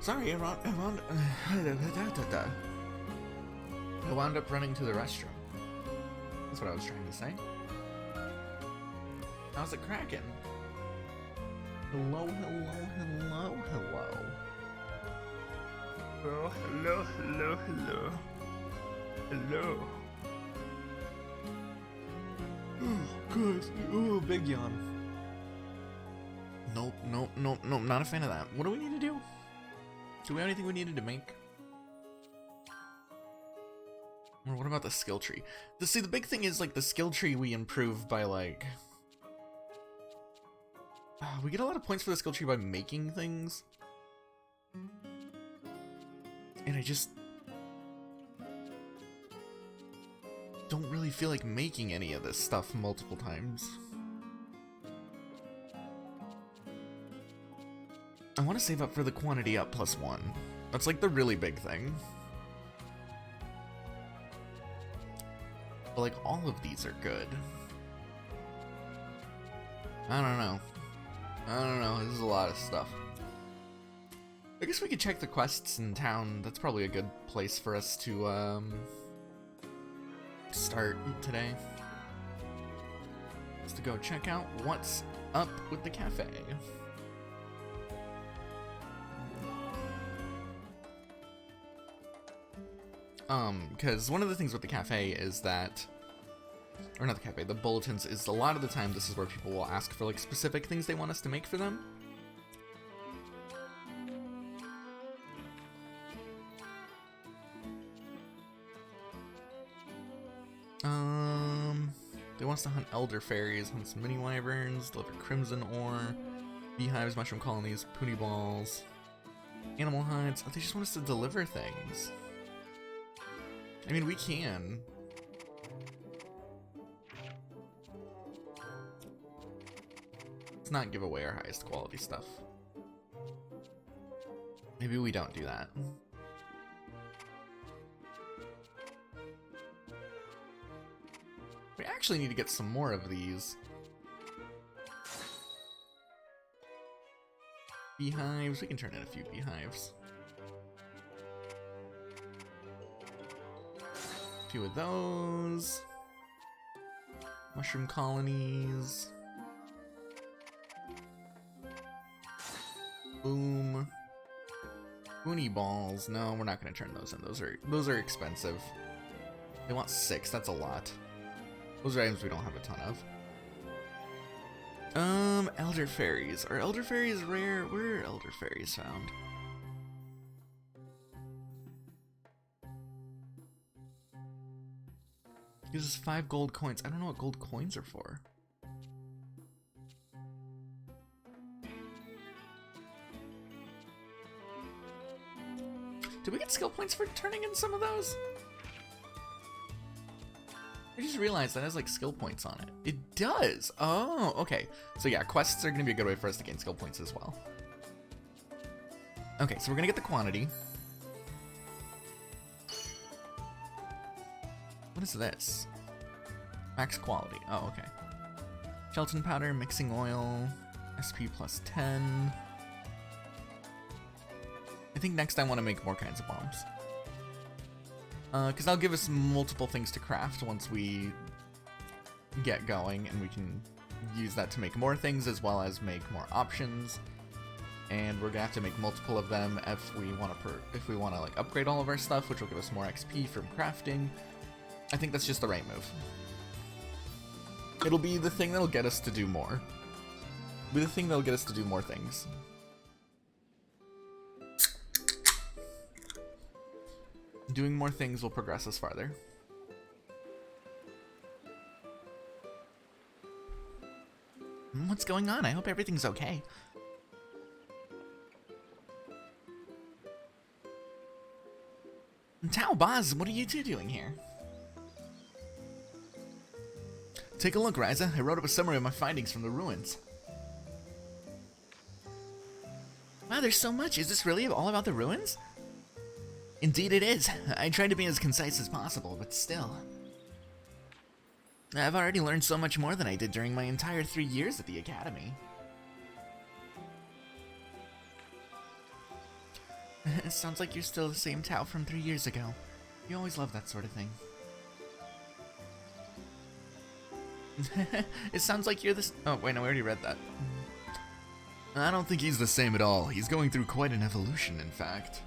Sorry, I wound up running to the restroom. That's what I was trying to say. How's it cracking? Hello, hello, hello, hello. Oh, hello, hello, hello. Hello. Oh, guys. Oh, big yawn. Nope, nope, nope, nope. Not a fan of that. What do we need to do? Do we have anything we needed to make? Or what about the skill tree? See, the big thing is, like, the skill tree we improve by, like... we get a lot of points for the skill tree by making things. And I just... don't really feel like making any of this stuff multiple times. I want to save up for the quantity up +1. That's like the really big thing. But like all of these are good. I don't know. I don't know. This is a lot of stuff. I guess we could check the quests in town. That's probably a good place for us to start today. Just to go check out what's up with the cafe. Because one of the things with the cafe is that, or not the cafe, the bulletins, is a lot of the time this is where people will ask for like specific things they want us to make for them. They want us to hunt elder fairies, hunt some mini wyverns, deliver crimson ore, beehives, mushroom colonies, poonie balls, animal hides. Oh, they just want us to deliver things. I mean, we can. Let's not give away our highest quality stuff. Maybe we don't do that. We actually need to get some more of these. Beehives, we can turn in a few beehives. A few of those. Mushroom colonies. Boom. Poonie balls. No, we're not going to turn those in. Those are expensive. They want 6. That's a lot. Those are items we don't have a ton of. Elder fairies. Are elder fairies rare? Where are elder fairies found? Uses 5 gold coins. I don't know what gold coins are for. Did we get skill points for turning in some of those? I just realized that has like skill points on it. It does! Oh, okay. So yeah, quests are going to be a good way for us to gain skill points as well. Okay, so we're going to get the quantity. What is this? Max quality. Oh, okay. Gelatin powder, mixing oil, SP plus 10. I think next I want to make more kinds of bombs. Because that'll give us multiple things to craft once we get going, and we can use that to make more things as well as make more options. And we're gonna have to make multiple of them if we want to like upgrade all of our stuff, which will give us more XP from crafting. I think that's just the right move. It'll be the thing that'll get us to do more. It'll be the thing that'll get us to do more things. Doing more things will progress us farther. What's going on? I hope everything's okay. Tao Baz, what are you two doing here? Take a look, Ryza. I wrote up a summary of my findings from the ruins. Wow, there's so much. Is this really all about the ruins? Indeed it is. I tried to be as concise as possible, but still. I've already learned so much more than I did during my entire 3 years at the Academy. It sounds like you're still the same Tao from 3 years ago. You always love that sort of thing. It sounds like you're this. Oh, wait, no, we already read that. I don't think he's the same at all. He's going through quite an evolution, in fact.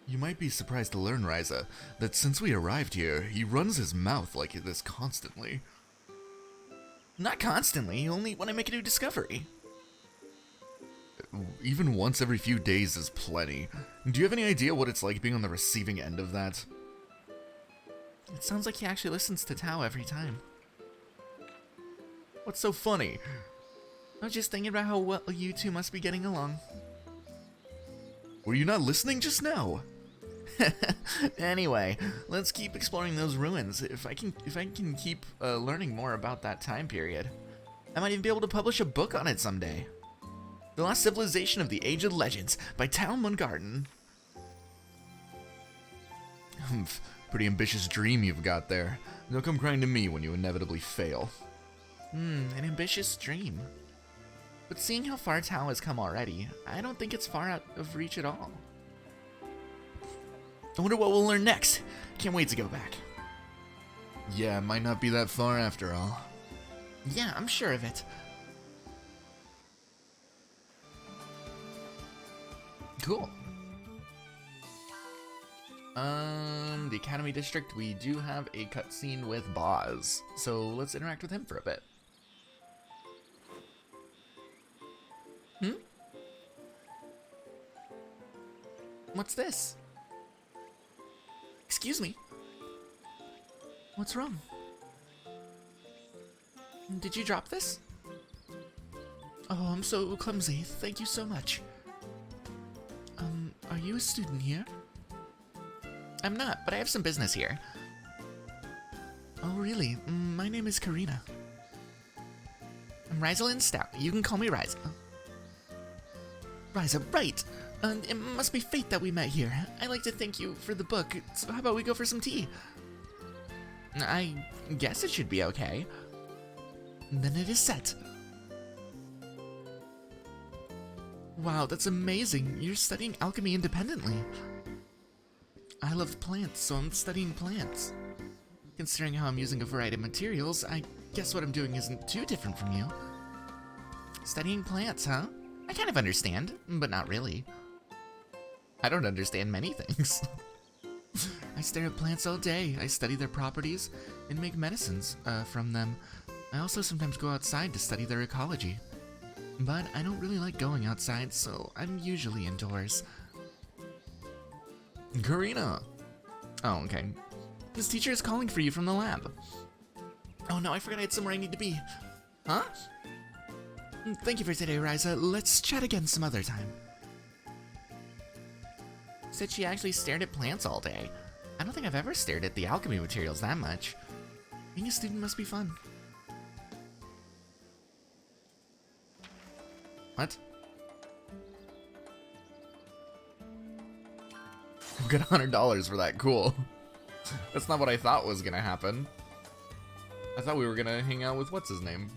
You might be surprised to learn, Ryza, that since we arrived here, he runs his mouth like this constantly. Not constantly, only when I make a new discovery. Even once every few days is plenty. Do you have any idea what it's like being on the receiving end of that? It sounds like he actually listens to Tao every time. What's so funny? I was just thinking about how well you two must be getting along. Were you not listening just now? Anyway, let's keep exploring those ruins. If I can keep learning more about that time period, I might even be able to publish a book on it someday. The Lost Civilization of the Age of Legends by Tao Mungarden. Pretty ambitious dream you've got there. Don't come crying to me when you inevitably fail. An ambitious dream. But seeing how far Tao has come already, I don't think it's far out of reach at all. I wonder what we'll learn next. Can't wait to go back. Yeah, it might not be that far after all. Yeah, I'm sure of it. Cool. The Academy District, we do have a cutscene with Boz, so let's interact with him for a bit. What's this? Excuse me. What's wrong? Did you drop this? Oh, I'm so clumsy. Thank you so much. Are you a student here? I'm not, but I have some business here. Oh, really? My name is Karina. I'm Ryza Stout. You can call me Ryza. Ryza, right! It must be fate that we met here. I'd like to thank you for the book, so how about we go for some tea? I guess it should be okay. Then it is set. Wow, that's amazing. You're studying alchemy independently. I love plants, so I'm studying plants. Considering how I'm using a variety of materials, I guess what I'm doing isn't too different from you. Studying plants, huh? I kind of understand, but not really. I don't understand many things. I stare at plants all day. I study their properties and make medicines from them. I also sometimes go outside to study their ecology. But I don't really like going outside, so I'm usually indoors. Karina! Oh, okay. This teacher is calling for you from the lab. Oh no, I forgot I had somewhere I need to be. Huh? Thank you for today, Ryza. Let's chat again some other time. Said she actually stared at plants all day. I don't think I've ever stared at the alchemy materials that much. Being a student must be fun. What? I've got $100 for that. Cool. That's not what I thought was gonna happen. I thought we were gonna hang out with what's his name.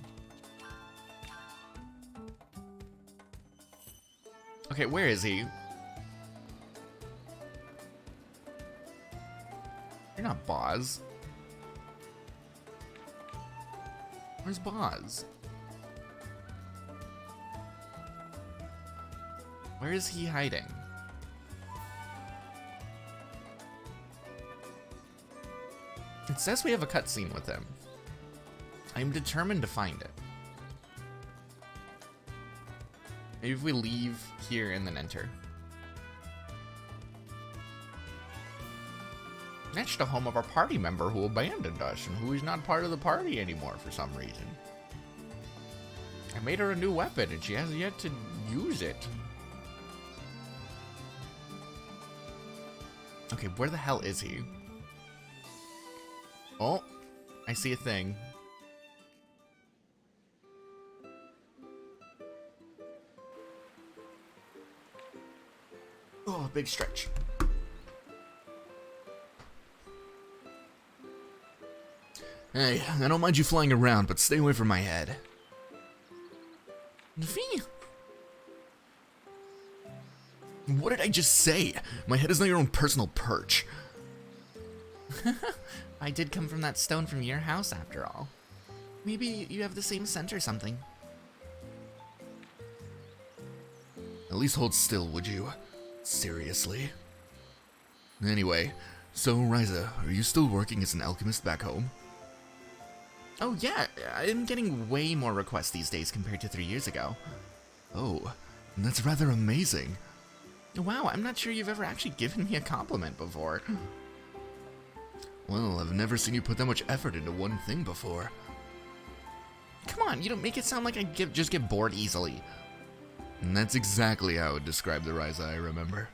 Okay, where is he? You're not Boz. Where's Boz? Where is he hiding? It says we have a cutscene with him. I'm determined to find it. Maybe if we leave here and then enter. Next, the home of our party member who abandoned us and who is not part of the party anymore for some reason. I made her a new weapon and she has yet to use it. Okay, where the hell is he? Oh, I see a thing. Oh, big stretch. Hey, I don't mind you flying around, but stay away from my head. V? What did I just say? My head is not your own personal perch. I did come from that stone from your house after all. Maybe you have the same scent or something. At least hold still, would you? Seriously? Anyway, so Ryza, are you still working as an alchemist back home? Oh yeah, I'm getting way more requests these days compared to 3 years ago. Oh, that's rather amazing. Wow, I'm not sure you've ever actually given me a compliment before. Well, I've never seen you put that much effort into one thing before. Come on, you don't make it sound like I just get bored easily. And that's exactly how I would describe the Ryza I remember.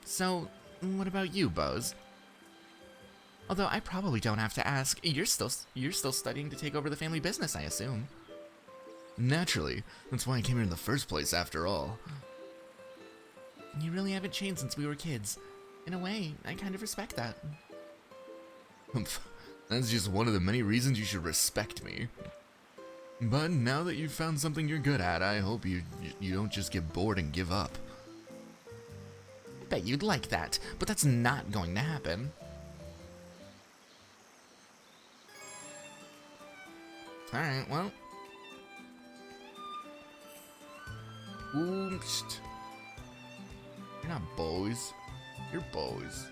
So, what about you, Bose? Although I probably don't have to ask, you're still studying to take over the family business, I assume. Naturally, that's why I came here in the first place, after all. You really haven't changed since we were kids. In a way, I kind of respect that. That's just one of the many reasons you should respect me. But now that you've found something you're good at, I hope you don't just get bored and give up. I bet you'd like that, but that's not going to happen. Alright, well. Oomst. You're not boys. You're boys.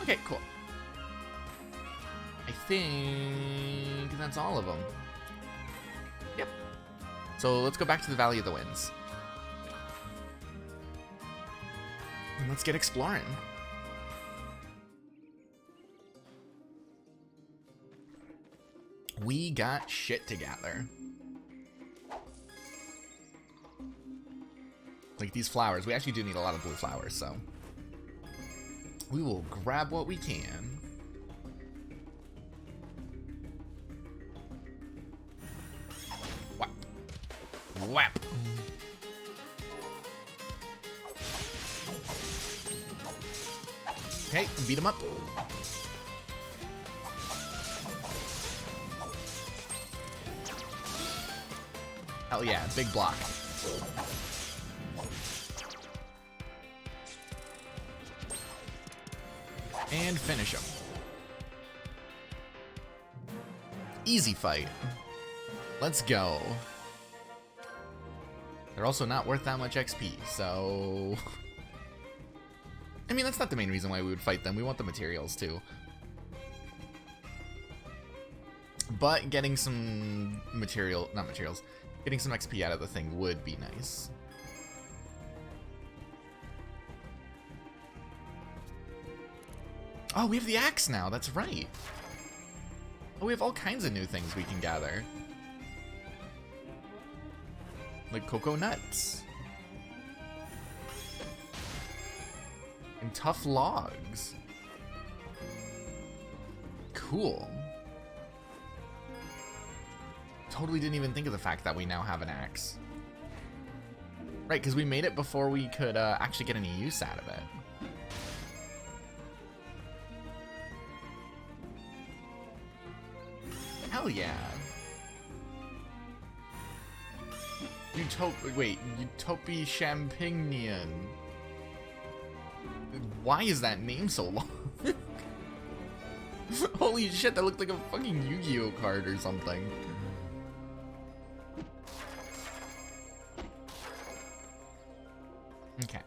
Okay, cool. I think that's all of them. Yep. So let's go back to the Valley of the Winds. And let's get exploring. We got shit together. Like these flowers. We actually do need a lot of blue flowers, so we will grab what we can. Whap. Whap. Okay, beat him up. Hell yeah, big block. And finish him. Easy fight. Let's go. They're also not worth that much XP, so... I mean, that's not the main reason why we would fight them. We want the materials, too. But getting some getting some XP out of the thing would be nice. Oh, we have the axe now. That's right. Oh, we have all kinds of new things we can gather. Like cocoa nuts. And tough logs. Cool. Totally didn't even think of the fact that we now have an axe. Right, because we made it before we could actually get any use out of it. Hell yeah. Utopia Champignon. Why is that name so long? Holy shit, that looked like a fucking Yu-Gi-Oh card or something. Okay.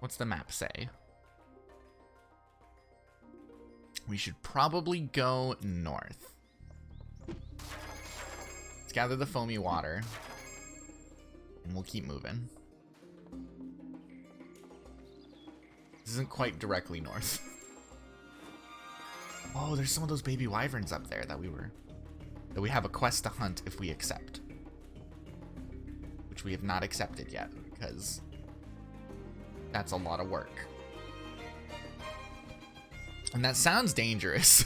What's the map say? We should probably go north. Let's gather the foamy water. And we'll keep moving. This isn't quite directly north. Oh, there's some of those baby wyverns up there that we have a quest to hunt if we accept. Which we have not accepted yet, because that's a lot of work. And that sounds dangerous.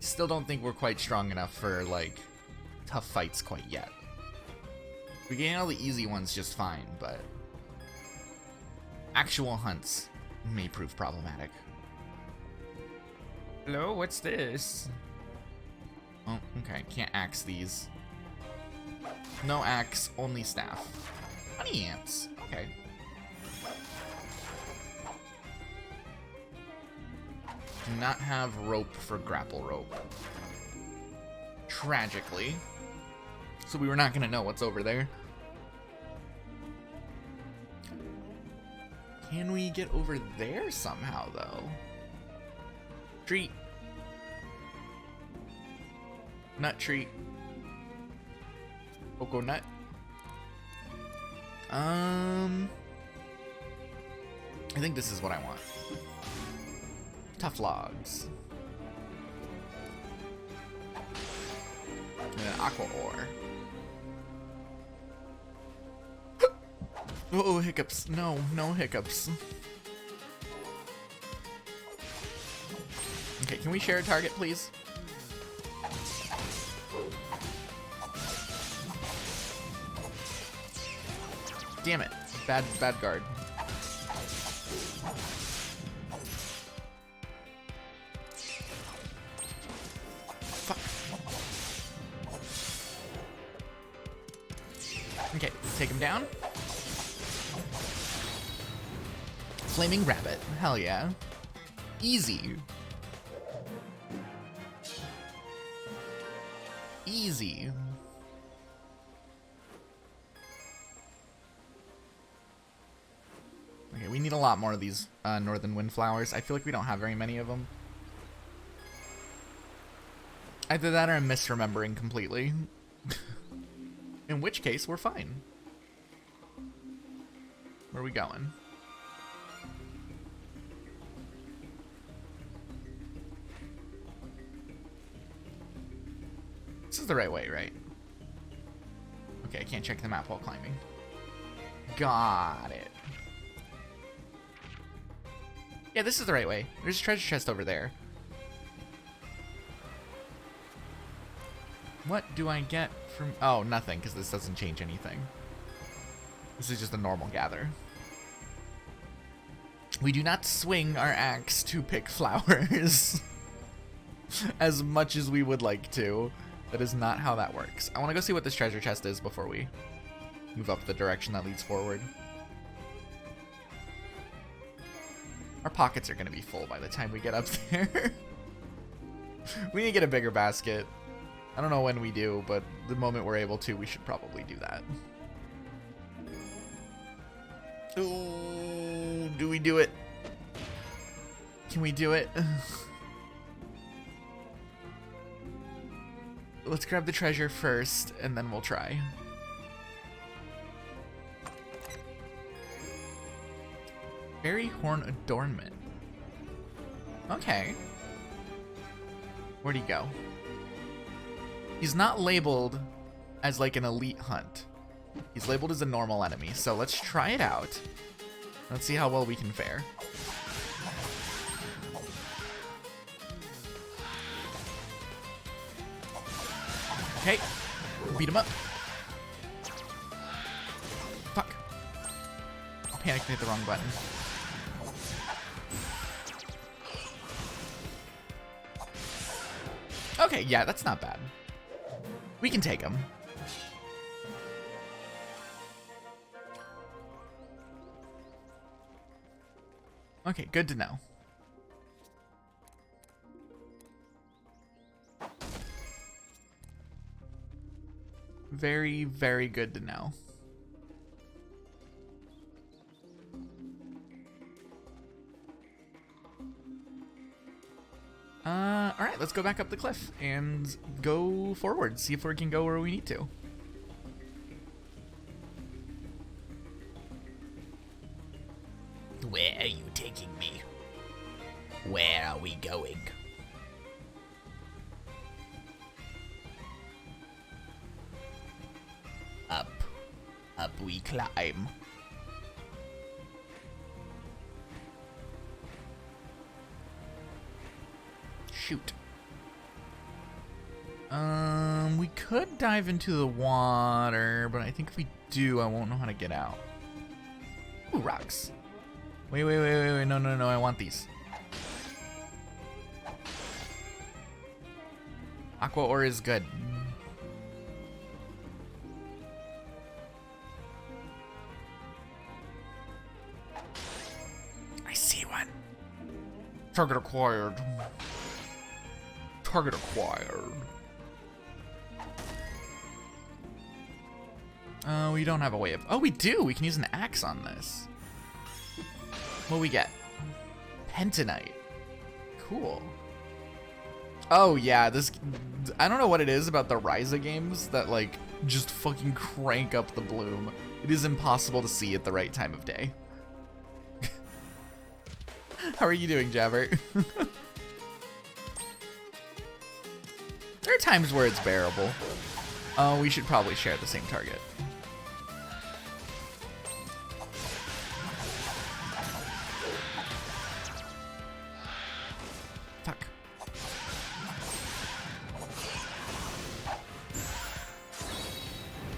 Still don't think we're quite strong enough for, like, tough fights quite yet. We gain all the easy ones just fine, but actual hunts may prove problematic. Hello, what's this? Oh, okay. Can't axe these. No axe, only staff. Honey ants. Okay. Do not have rope for grapple rope. Tragically. So we were not gonna know what's over there. Can we get over there somehow, though? Treat. Nut treat. Coconut. I think this is what I want. Tough logs. And an aqua ore. Oh, hiccups. No, no hiccups. Okay, can we share a target, please? Damn it. Bad guard. Fuck. Okay, take him down. Flaming rabbit. Hell yeah. Easy. Easy. Okay, we need a lot more of these northern windflowers. I feel like we don't have very many of them. Either that or I'm misremembering completely. In which case, we're fine. Where are we going? This is the right way, right? Okay, I can't check the map while climbing. Got it. Yeah, this is the right way. There's a treasure chest over there. What do I get from... Oh, nothing, because this doesn't change anything. This is just a normal gather. We do not swing our axe to pick flowers. As much as we would like to. That is not how that works. I want to go see what this treasure chest is before we move up the direction that leads forward. Our pockets are going to be full by the time we get up there. We need to get a bigger basket. I don't know when we do, but the moment we're able to, we should probably do that. Ooh, do we do it? Can we do it? Let's grab the treasure first, and then we'll try. Fairy horn adornment. Okay. Where'd he go? He's not labeled as like an elite hunt. He's labeled as a normal enemy, so let's try it out. Let's see how well we can fare. Okay, beat him up. Fuck. I panicked and hit the wrong button. Okay, yeah, that's not bad. We can take him. Okay, good to know. Very, very good to know. Alright, let's go back up the cliff and go forward. See if we can go where we need to. Where are you taking me? Where are we going? Up. Up we climb. Shoot. We could dive into the water, but I think if we do, I won't know how to get out. Ooh, rocks. Wait, no, I want these. Aqua ore is good. I see one. Target acquired. Target acquired. We don't have a way of... Oh, we do! We can use an axe on this. What we get? Pentanite. Cool. Oh, yeah, this... I don't know what it is about the Ryza games that, like, just fucking crank up the bloom. It is impossible to see at the right time of day. How are you doing, Jabber? There are times where it's bearable. Oh, we should probably share the same target. Fuck.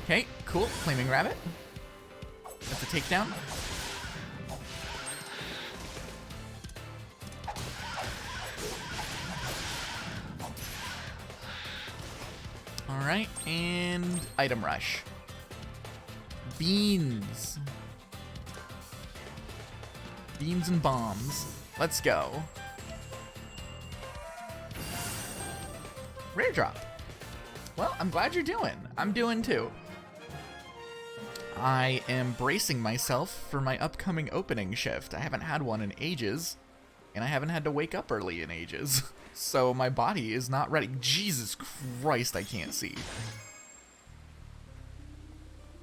Okay, cool. Flaming Rabbit. That's a takedown. Alright, and item rush. Beans. Beans and bombs. Let's go. Rare drop. Well, I'm glad you're doing. I'm doing too. I am bracing myself for my upcoming opening shift. I haven't had one in ages, and I haven't had to wake up early in ages. So my body is not ready. Jesus Christ, I can't see.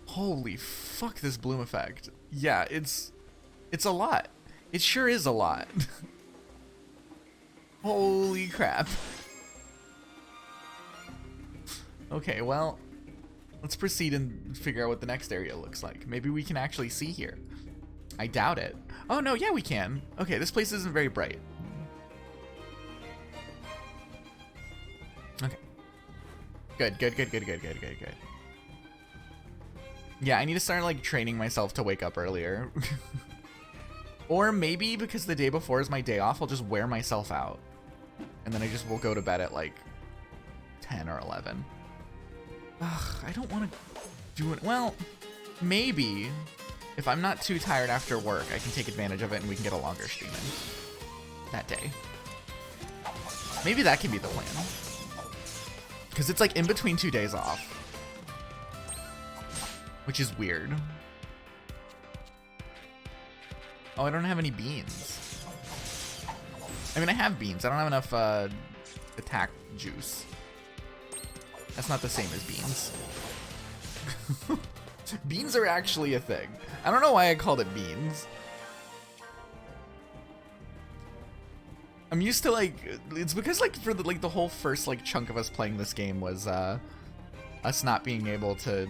Holy fuck, this bloom effect. Yeah, it's a lot. It sure is a lot. Holy crap. Okay, well, let's proceed and figure out what the next area looks like. Maybe we can actually see here. I doubt it. Oh no, yeah we can. Okay, this place isn't very bright. Okay. Good. Yeah, I need to start, like, training myself to wake up earlier. Or maybe because the day before is my day off, I'll just wear myself out. And then I just will go to bed at, like, 10 or 11. Ugh, I don't want to do it. Well, maybe if I'm not too tired after work, I can take advantage of it and we can get a longer stream in that day. Maybe that can be the plan. Because it's like in between 2 days off. Which is weird. Oh, I don't have any beans. I mean, I have beans. I don't have enough attack juice. That's not the same as beans. Beans are actually a thing. I don't know why I called it beans. I'm used to, like, it's because, like, for the whole first, like, chunk of us playing this game was us not being able to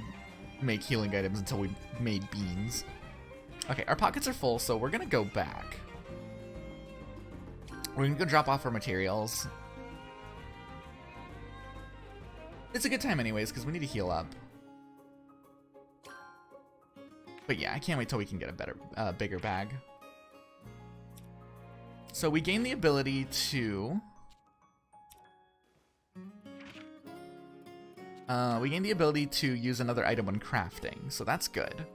make healing items until we made beans. Okay, our pockets are full, so we're gonna go back. We're gonna go drop off our materials. It's a good time anyways, because we need to heal up. But yeah, I can't wait till we can get a better, bigger bag. So we gain the ability to... we gain the ability to use another item when crafting, so that's good.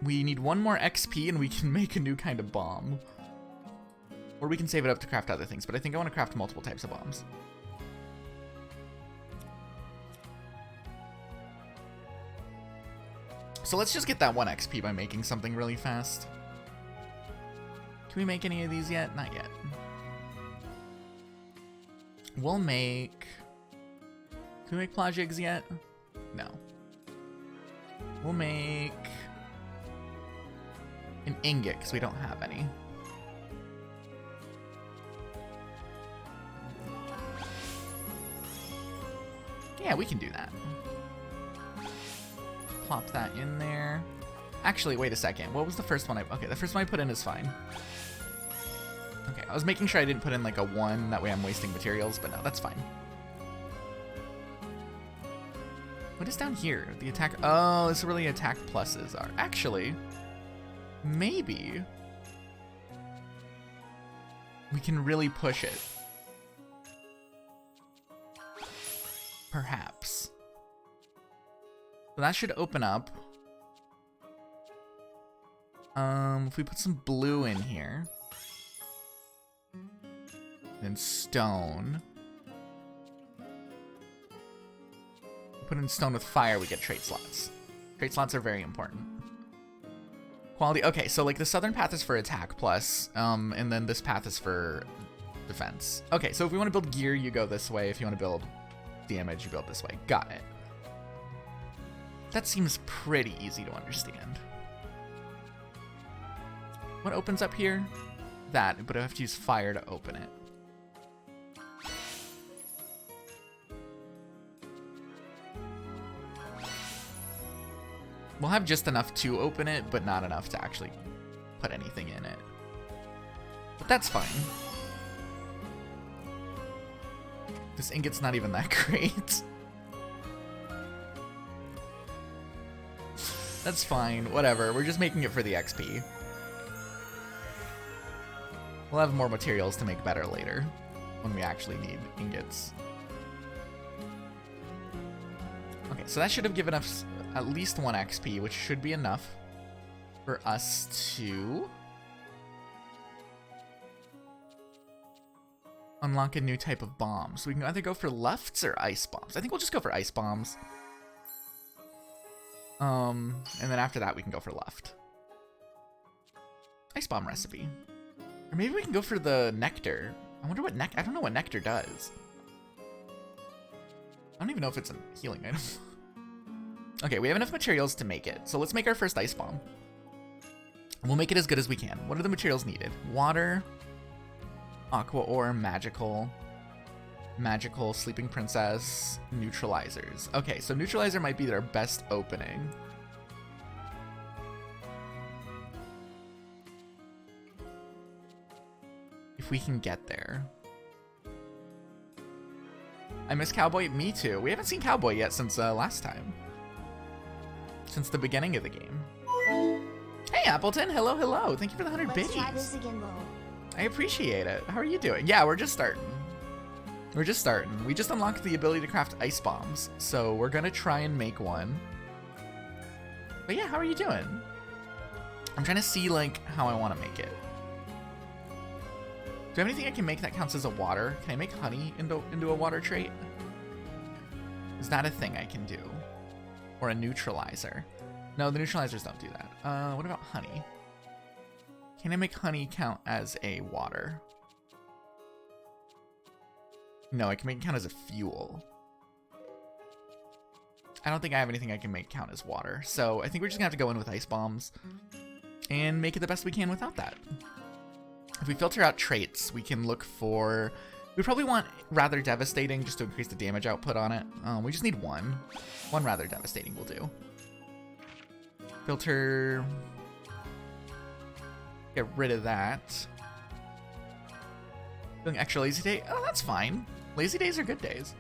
We need 1 more XP and we can make a new kind of bomb. Or we can save it up to craft other things, but I think I want to craft multiple types of bombs. So let's just get that 1 XP by making something really fast. Can we make any of these yet? Not yet. We'll make... Can we make plagigs yet? No. We'll make... an ingot, because we don't have any. Yeah, we can do that. Plop that in there. Actually, wait a second. What was the first one okay, the first one I put in is fine. Okay, I was making sure I didn't put in like a 1, that way I'm wasting materials, but no, that's fine. What is down here? The attack... Oh, this is where the attack pluses are. Actually, maybe we can really push it. Perhaps. So that should open up. If we put some blue in here. And stone. Put in stone with fire, we get trait slots. Trait slots are very important. Quality, okay, so like the southern path is for attack plus, and then this path is for defense. Okay, so if we want to build gear, you go this way. If you want to build damage, you build this way. Got it. That seems pretty easy to understand. What opens up here? That, but I have to use fire to open it. We'll have just enough to open it, but not enough to actually put anything in it. But that's fine. This ingot's not even that great. That's fine, whatever. We're just making it for the XP. We'll have more materials to make better later, when we actually need ingots. Okay, so that should have given us at least 1 XP, which should be enough for us to unlock a new type of bomb. So we can either go for lefts or ice bombs. I think we'll just go for ice bombs. And then after that, we can go for left. Ice bomb recipe. Or maybe we can go for the nectar. I wonder what I don't know what nectar does. I don't even know if it's a healing item. Okay, we have enough materials to make it. So let's make our first ice bomb. We'll make it as good as we can. What are the materials needed? Water, aqua ore, magical, sleeping princess, neutralizers. Okay, so neutralizer might be our best opening. If we can get there. I miss Cowboy. Me too. We haven't seen Cowboy yet since last time. Since the beginning of the game. Hey, Appleton. Hello, hello. Thank you for the 100 biddies. Let's try this again, Lo. I appreciate it. How are you doing? Yeah, we're just starting. We're just starting. We just unlocked the ability to craft ice bombs, so we're gonna try and make one. But yeah, how are you doing? I'm trying to see like how I want to make it. Do I have anything I can make that counts as a water? Can I make honey into a water trait? Is that a thing I can do? Or a neutralizer? No, the neutralizers don't do that. What about honey? Can I make honey count as a water? No, I can make it count as a fuel. I don't think I have anything I can make count as water. So I think we're just gonna have to go in with ice bombs and make it the best we can without that. If we filter out traits, we can look for... We probably want Rather Devastating just to increase the damage output on it. We just need one. One Rather Devastating will do. Filter... Get rid of that. Feeling extra lazy day? Oh, that's fine. Lazy days are good days.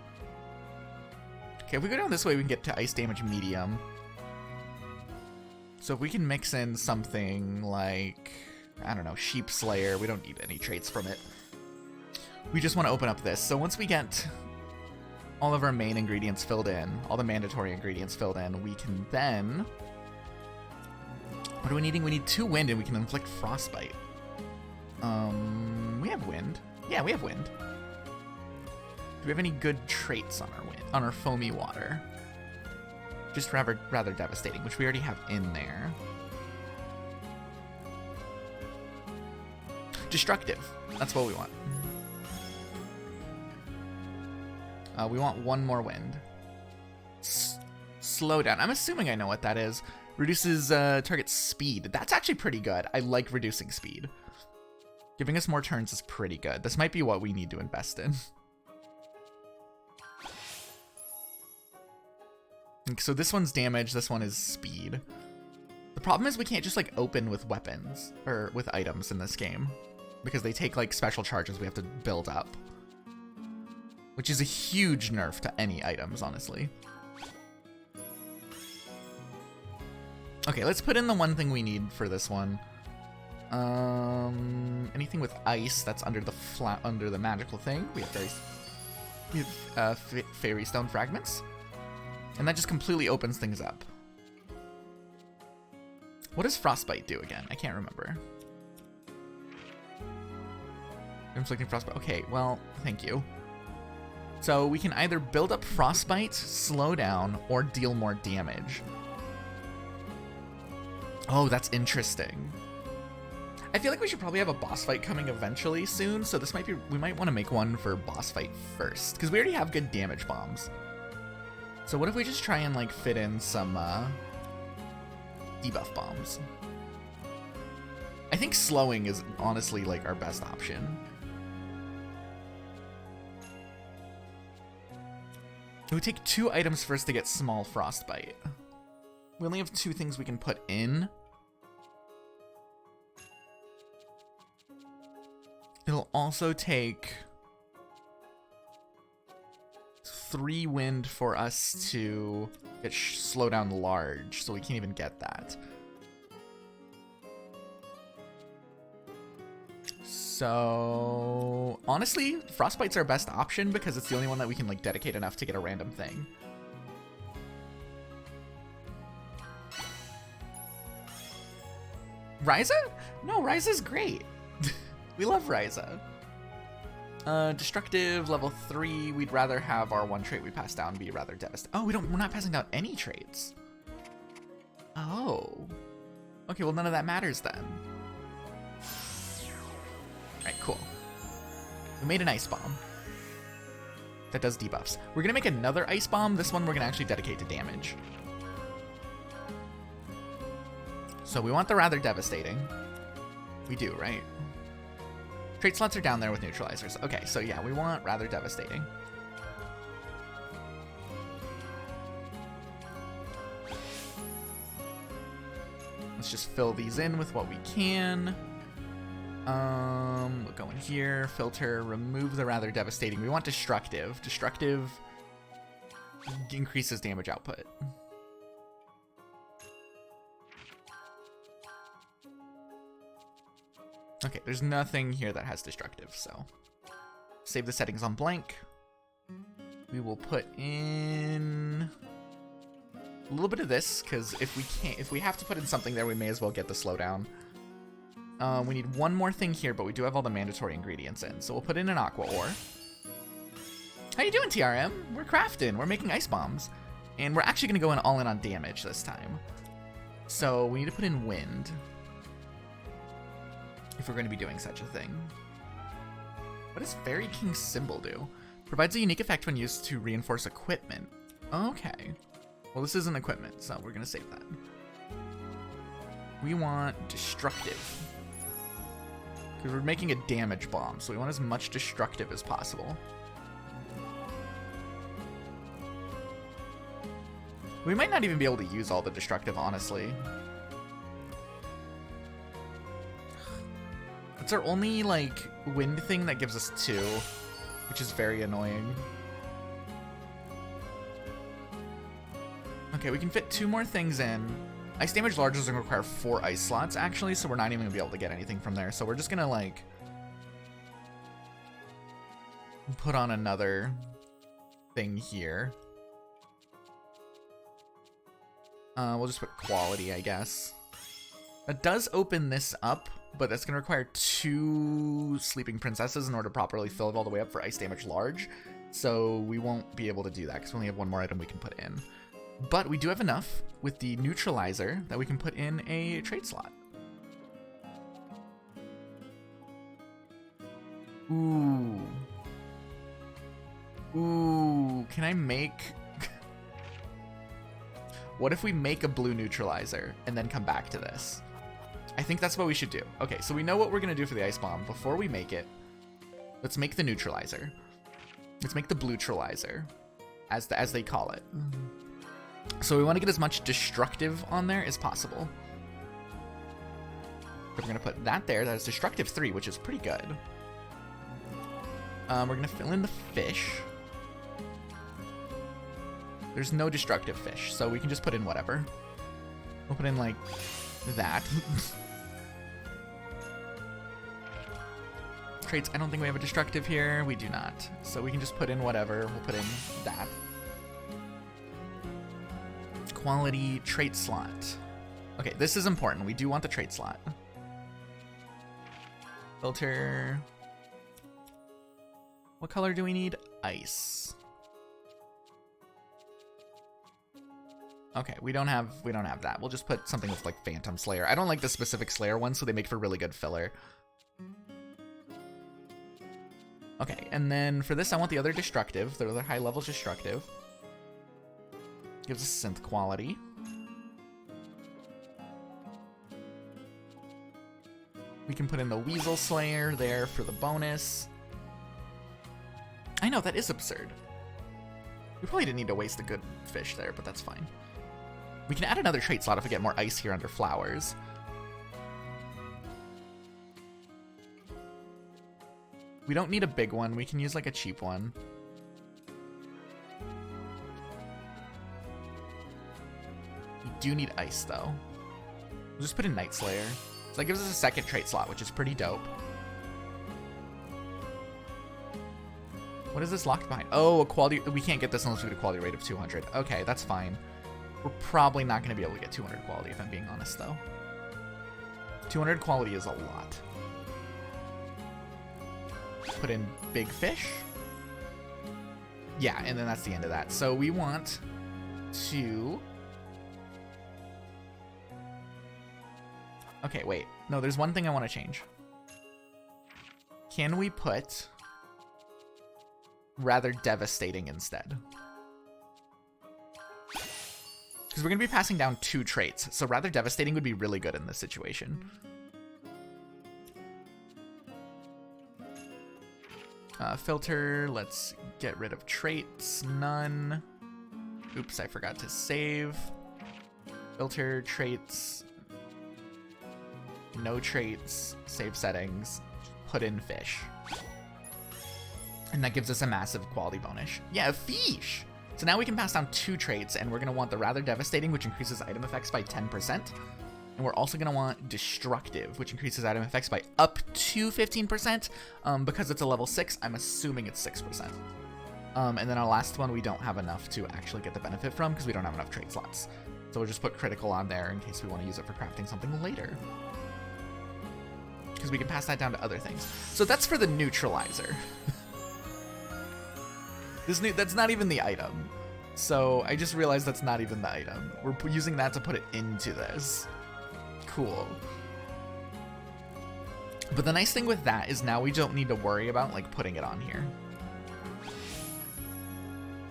Okay, if we go down this way, we can get to ice damage medium. So if we can mix in something like... I don't know, Sheep Slayer. We don't need any traits from it. We just want to open up this. So once we get all of our main ingredients filled in, all the mandatory ingredients filled in, we can then... What are we needing? We need 2 wind and we can inflict frostbite. We have wind. Yeah, we have wind. Do we have any good traits on our wind? On our foamy water? Just rather devastating, which we already have in there. Destructive. That's what we want. We want 1 more wind. Slow down. I'm assuming I know what that is. Reduces target speed. That's actually pretty good. I like reducing speed. Giving us more turns is pretty good. This might be what we need to invest in. So this one's damage. This one is speed. The problem is we can't just like open with weapons or with items in this game, because they take like special charges we have to build up, which is a huge nerf to any items, honestly. Okay, let's put in the one thing we need for this one. Anything with ice that's under the magical thing. We have very We have fairy stone fragments. And that just completely opens things up. What does frostbite do again? I can't remember. Inflicting frostbite. Okay, well, thank you. So we can either build up frostbite, slow down, or deal more damage. Oh, that's interesting. I feel like we should probably have a boss fight coming eventually soon, so this might be, we might want to make one for boss fight first, because we already have good damage bombs. So what if we just try and like fit in some debuff bombs? I think slowing is honestly like our best option. It would take 2 items for us to get small frostbite. We only have 2 things we can put in. It'll also take 3 wind for us to get slow down large, so we can't even get that. So honestly, frostbite's our best option because it's the only one that we can like dedicate enough to get a random thing. Ryza? No, Ryza's great. We love Ryza. Destructive, level 3. We'd rather have our one trait we pass down be rather devastating. Oh, we're not passing down any traits. Oh. Okay, well none of that matters then. Alright, cool. We made an ice bomb. That does debuffs. We're gonna make another ice bomb. This one we're gonna actually dedicate to damage. So we want the rather devastating. We do, right? Trait slots are down there with neutralizers. Okay, so yeah, we want rather devastating. Let's just fill these in with what we can. We'll go in here, filter, remove the rather devastating. We want destructive. Destructive increases damage output. Okay, there's nothing here that has destructive, so save the settings on blank. We will put in a little bit of this, because if we have to put in something there, we may as well get the slowdown. We need one more thing here, but we do have all the mandatory ingredients in, so we'll put in an aqua ore. How you doing, TRM? We're crafting, we're making ice bombs, and we're actually gonna go in all in on damage this time. So we need to put in wind, if we're going to be doing such a thing. What does Fairy King's symbol do? Provides a unique effect when used to reinforce equipment. Okay. Well, this isn't equipment, so we're going to save that. We want destructive. Because we're making a damage bomb, so we want as much destructive as possible. We might not even be able to use all the destructive, honestly. It's our only, like, wind thing that gives us 2, which is very annoying. Okay, we can fit 2 more things in. Ice damage large is going to require 4 ice slots, actually, so we're not even going to be able to get anything from there. So we're just going to, like, put on another thing here. We'll just put quality, I guess. That does open this up, but that's going to require 2 Sleeping Princesses in order to properly fill it all the way up for ice damage large. So we won't be able to do that because we only have 1 more item we can put in. But we do have enough with the neutralizer that we can put in a trait slot. Ooh. Ooh, can I make... What if we make a blue neutralizer and then come back to this? I think that's what we should do. Okay, so we know what we're going to do for the ice bomb. Before we make it, let's make the neutralizer. Let's make the bluetralizer, as they call it. So we want to get as much destructive on there as possible. We're going to put that there. That is destructive 3, which is pretty good. We're going to fill in the fish. There's no destructive fish, so we can just put in whatever. We'll put in, like, that. Traits, I don't think we have a destructive here. We do not. So we can just put in whatever. We'll put in that. Quality trait slot. Okay, this is important. We do want the trait slot. Filter. What color do we need? Ice. Okay, we don't have that. We'll just put something with like Phantom Slayer. I don't like the specific Slayer ones, so they make for really good filler. Okay, and then for this, I want the other destructive, the other high level destructive. Gives us synth quality. We can put in the Weasel Slayer there for the bonus. I know, that is absurd. We probably didn't need to waste a good fish there, but that's fine. We can add another trait slot if we get more ice here under flowers. We don't need a big one. We can use like a cheap one. We do need ice though. We'll just put in Night Slayer. So that gives us a second trait slot, which is pretty dope. What is this locked behind? Oh, a quality. We can't get this unless we get a quality rate of 200. Okay, that's fine. We're probably not going to be able to get 200 quality if I'm being honest though. 200 quality is a lot. Put in big fish. Yeah, and then that's the end of that. So we want to... Okay, wait. No, there's one thing I want to change. Can we put rather devastating instead? Because we're going to be passing down 2 traits, so rather devastating would be really good in this situation. Filter, let's get rid of traits, none. Oops, I forgot to save. Filter, traits, no traits, save settings, put in fish. And that gives us a massive quality bonus. Yeah, fish! So now we can pass down 2 traits, and we're going to want the Rather Devastating, which increases item effects by 10%. And we're also going to want Destructive, which increases item effects by up to 15%. Because it's a level 6, I'm assuming it's 6%. And then our last one, we don't have enough to actually get the benefit from, because we don't have enough trait slots. So we'll just put Critical on there in case we want to use it for crafting something later. Because we can pass that down to other things. So that's for the Neutralizer. That's not even the item. So I just realized that's not even the item. We're using that to put it into this. Cool. But the nice thing with that is now we don't need to worry about like putting it on here.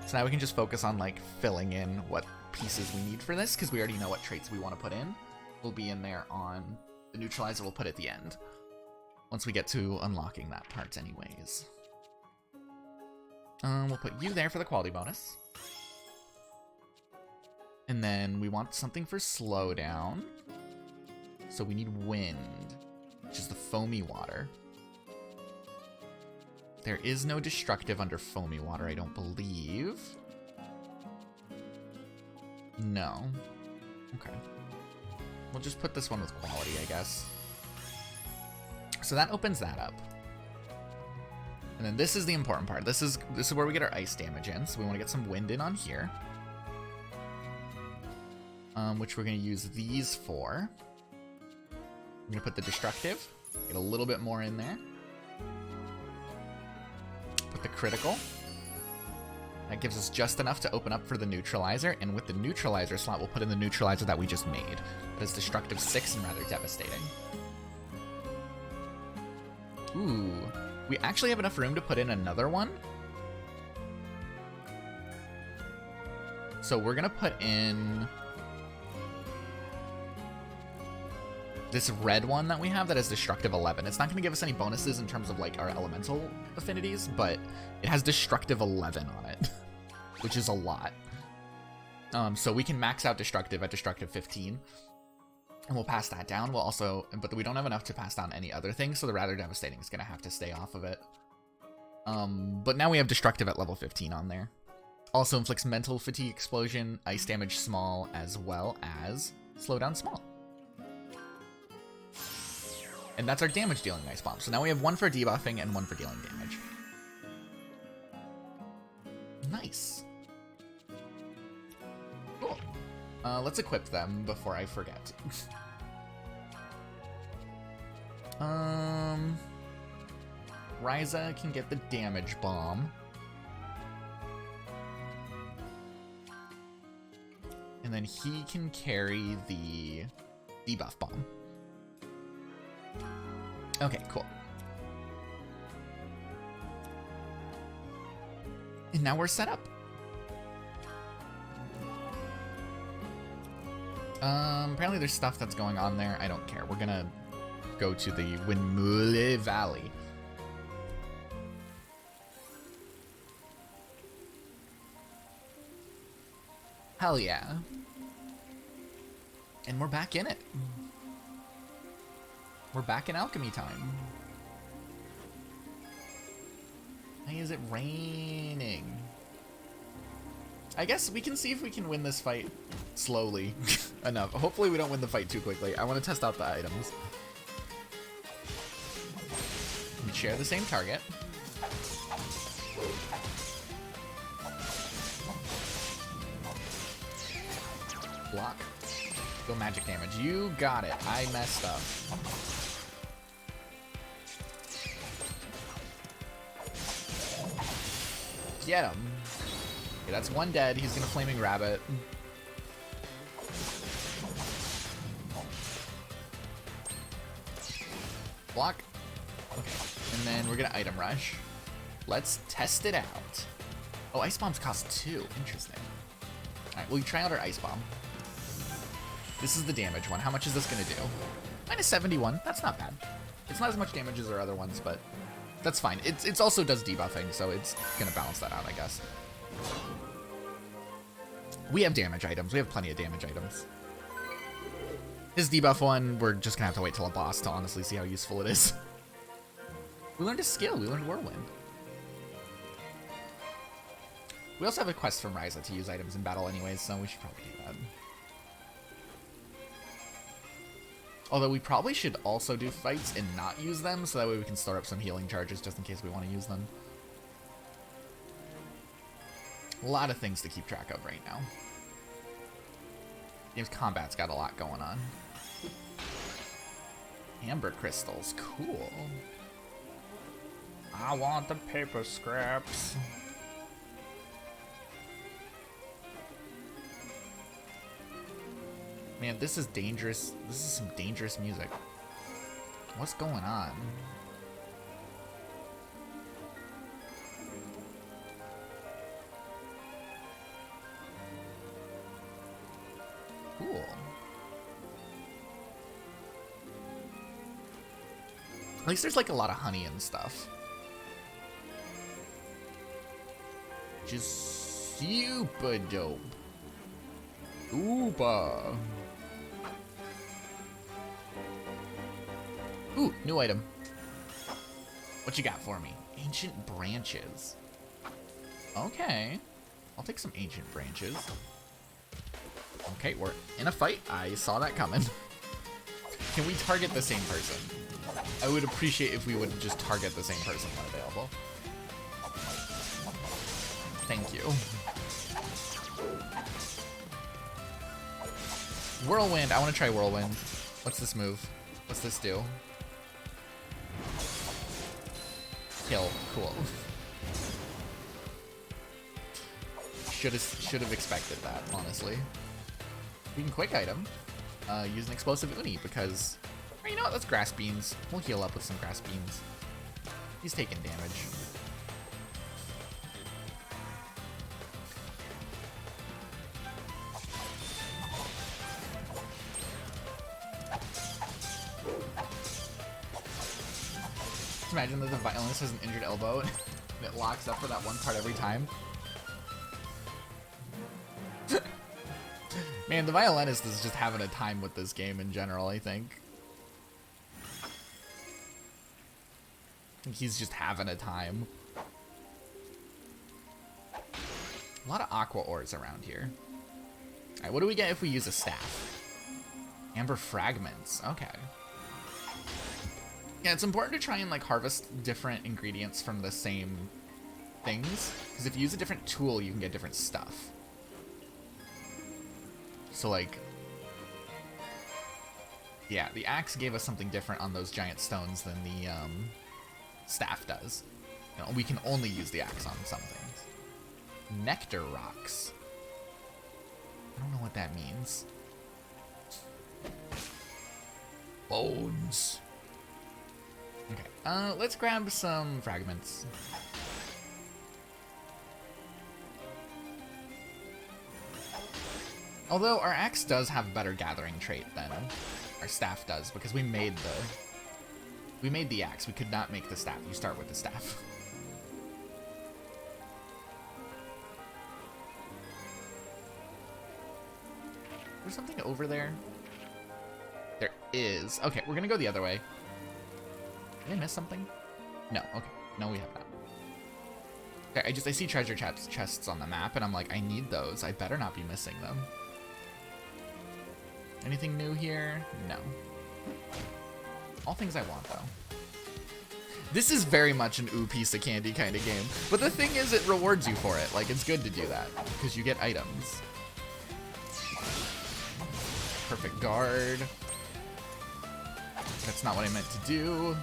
So now we can just focus on like filling in what pieces we need for this because we already know what traits we want to put in. Will be in there on the Neutralizer. We'll put at the end once we get to unlocking that part anyways. We'll put you there for the quality bonus. And then we want something for slowdown. So we need wind, which is the foamy water. There is no destructive under foamy water, I don't believe. No. Okay. We'll just put this one with quality, I guess. So that opens that up. And then this is the important part. This is where we get our ice damage in. So we want to get some wind in on here. Which we're going to use these for. I'm going to put the destructive. Get a little bit more in there. Put the critical. That gives us just enough to open up for the neutralizer. And with the neutralizer slot, we'll put in the neutralizer that we just made. That is destructive 6 and rather devastating. Ooh. We actually have enough room to put in another one. So we're going to put in this red one that we have that has destructive 11. It's not going to give us any bonuses in terms of like our elemental affinities, but it has destructive 11 on it, which is a lot. So we can max out destructive at destructive 15. And we'll pass that down. We'll also, but we don't have enough to pass down any other things, so the rather devastating is going to have to stay off of it. But now we have destructive at level 15 on there. Also inflicts mental fatigue explosion, ice damage small, as well as slow down small. And that's our damage dealing ice bomb. So now we have one for debuffing and one for dealing damage. Nice. Cool. Let's equip them before I forget. Ryza can get the damage bomb. And then he can carry the debuff bomb. Okay, cool. And now we're set up. Apparently there's stuff that's going on there. I don't care. We're gonna go to the Windmule Valley. Hell yeah. And we're back in it. We're back in alchemy time. Why is it raining? I guess we can see if we can win this fight slowly enough. Hopefully we don't win the fight too quickly. I want to test out the items. We share the same target. Block. Go magic damage. You got it. I messed up. Get him. Okay, that's one dead. He's gonna Flaming Rabbit. Block. Okay. And then we're gonna item rush. Let's test it out. Oh, ice bombs cost 2. Interesting. Alright, we'll try out our ice bomb. This is the damage one. How much is this gonna do? Minus 71. That's not bad. It's not as much damage as our other ones, but that's fine. It also does debuffing, so it's gonna balance that out, I guess. We have damage items. We have plenty of damage items. His debuff one, we're just gonna have to wait till a boss to honestly see how useful it is. We learned a skill. We learned Whirlwind. We also have a quest from Ryza to use items in battle anyways, so we should probably do that. Although we probably should also do fights and not use them, so that way we can store up some healing charges just in case we want to use them. A lot of things to keep track of right now. Game's combat's got a lot going on. Amber crystals, cool. I want the paper scraps. Man, this is dangerous. This is some dangerous music. What's going on? Cool. At least there's like a lot of honey and stuff. Just super dope. Oopa. Ooh, new item. What you got for me? Ancient branches. Okay. I'll take some ancient branches. Okay, we're in a fight. I saw that coming. Can we target the same person? I would appreciate if we would just target the same person when available. Thank you. Whirlwind. I want to try Whirlwind. What's this move? What's this do? Kill. Cool. Should have expected that, honestly. We can quick item. Use an explosive uni because, or you know what? Let's grass beans. We'll heal up with some grass beans. He's taking damage. Imagine that the violinist has an injured elbow and it locks up for that one part every time. Man, the violinist is just having a time with this game in general, I think. He's just having a time. A lot of aqua ores around here. Alright, what do we get if we use a staff? Amber fragments. Okay. Yeah, it's important to try and like harvest different ingredients from the same things, because if you use a different tool, you can get different stuff. So like, yeah, the axe gave us something different on those giant stones than the staff does. You know, we can only use the axe on some things. Nectar rocks. I don't know what that means. Bones. Okay, let's grab some fragments. Although our axe does have a better gathering trait than our staff does, because we made the axe. We could not make the staff. You start with the staff. There's something over there. There is. Okay, we're gonna go the other way. Did I miss something? No. Okay. No, we have not. Okay, I see treasure chests on the map, and I'm like, I need those. I better not be missing them. Anything new here? No. All things I want, though. This is very much an ooh piece of candy kind of game. But the thing is, it rewards you for it. Like, it's good to do that, because you get items. Perfect guard. That's not what I meant to do.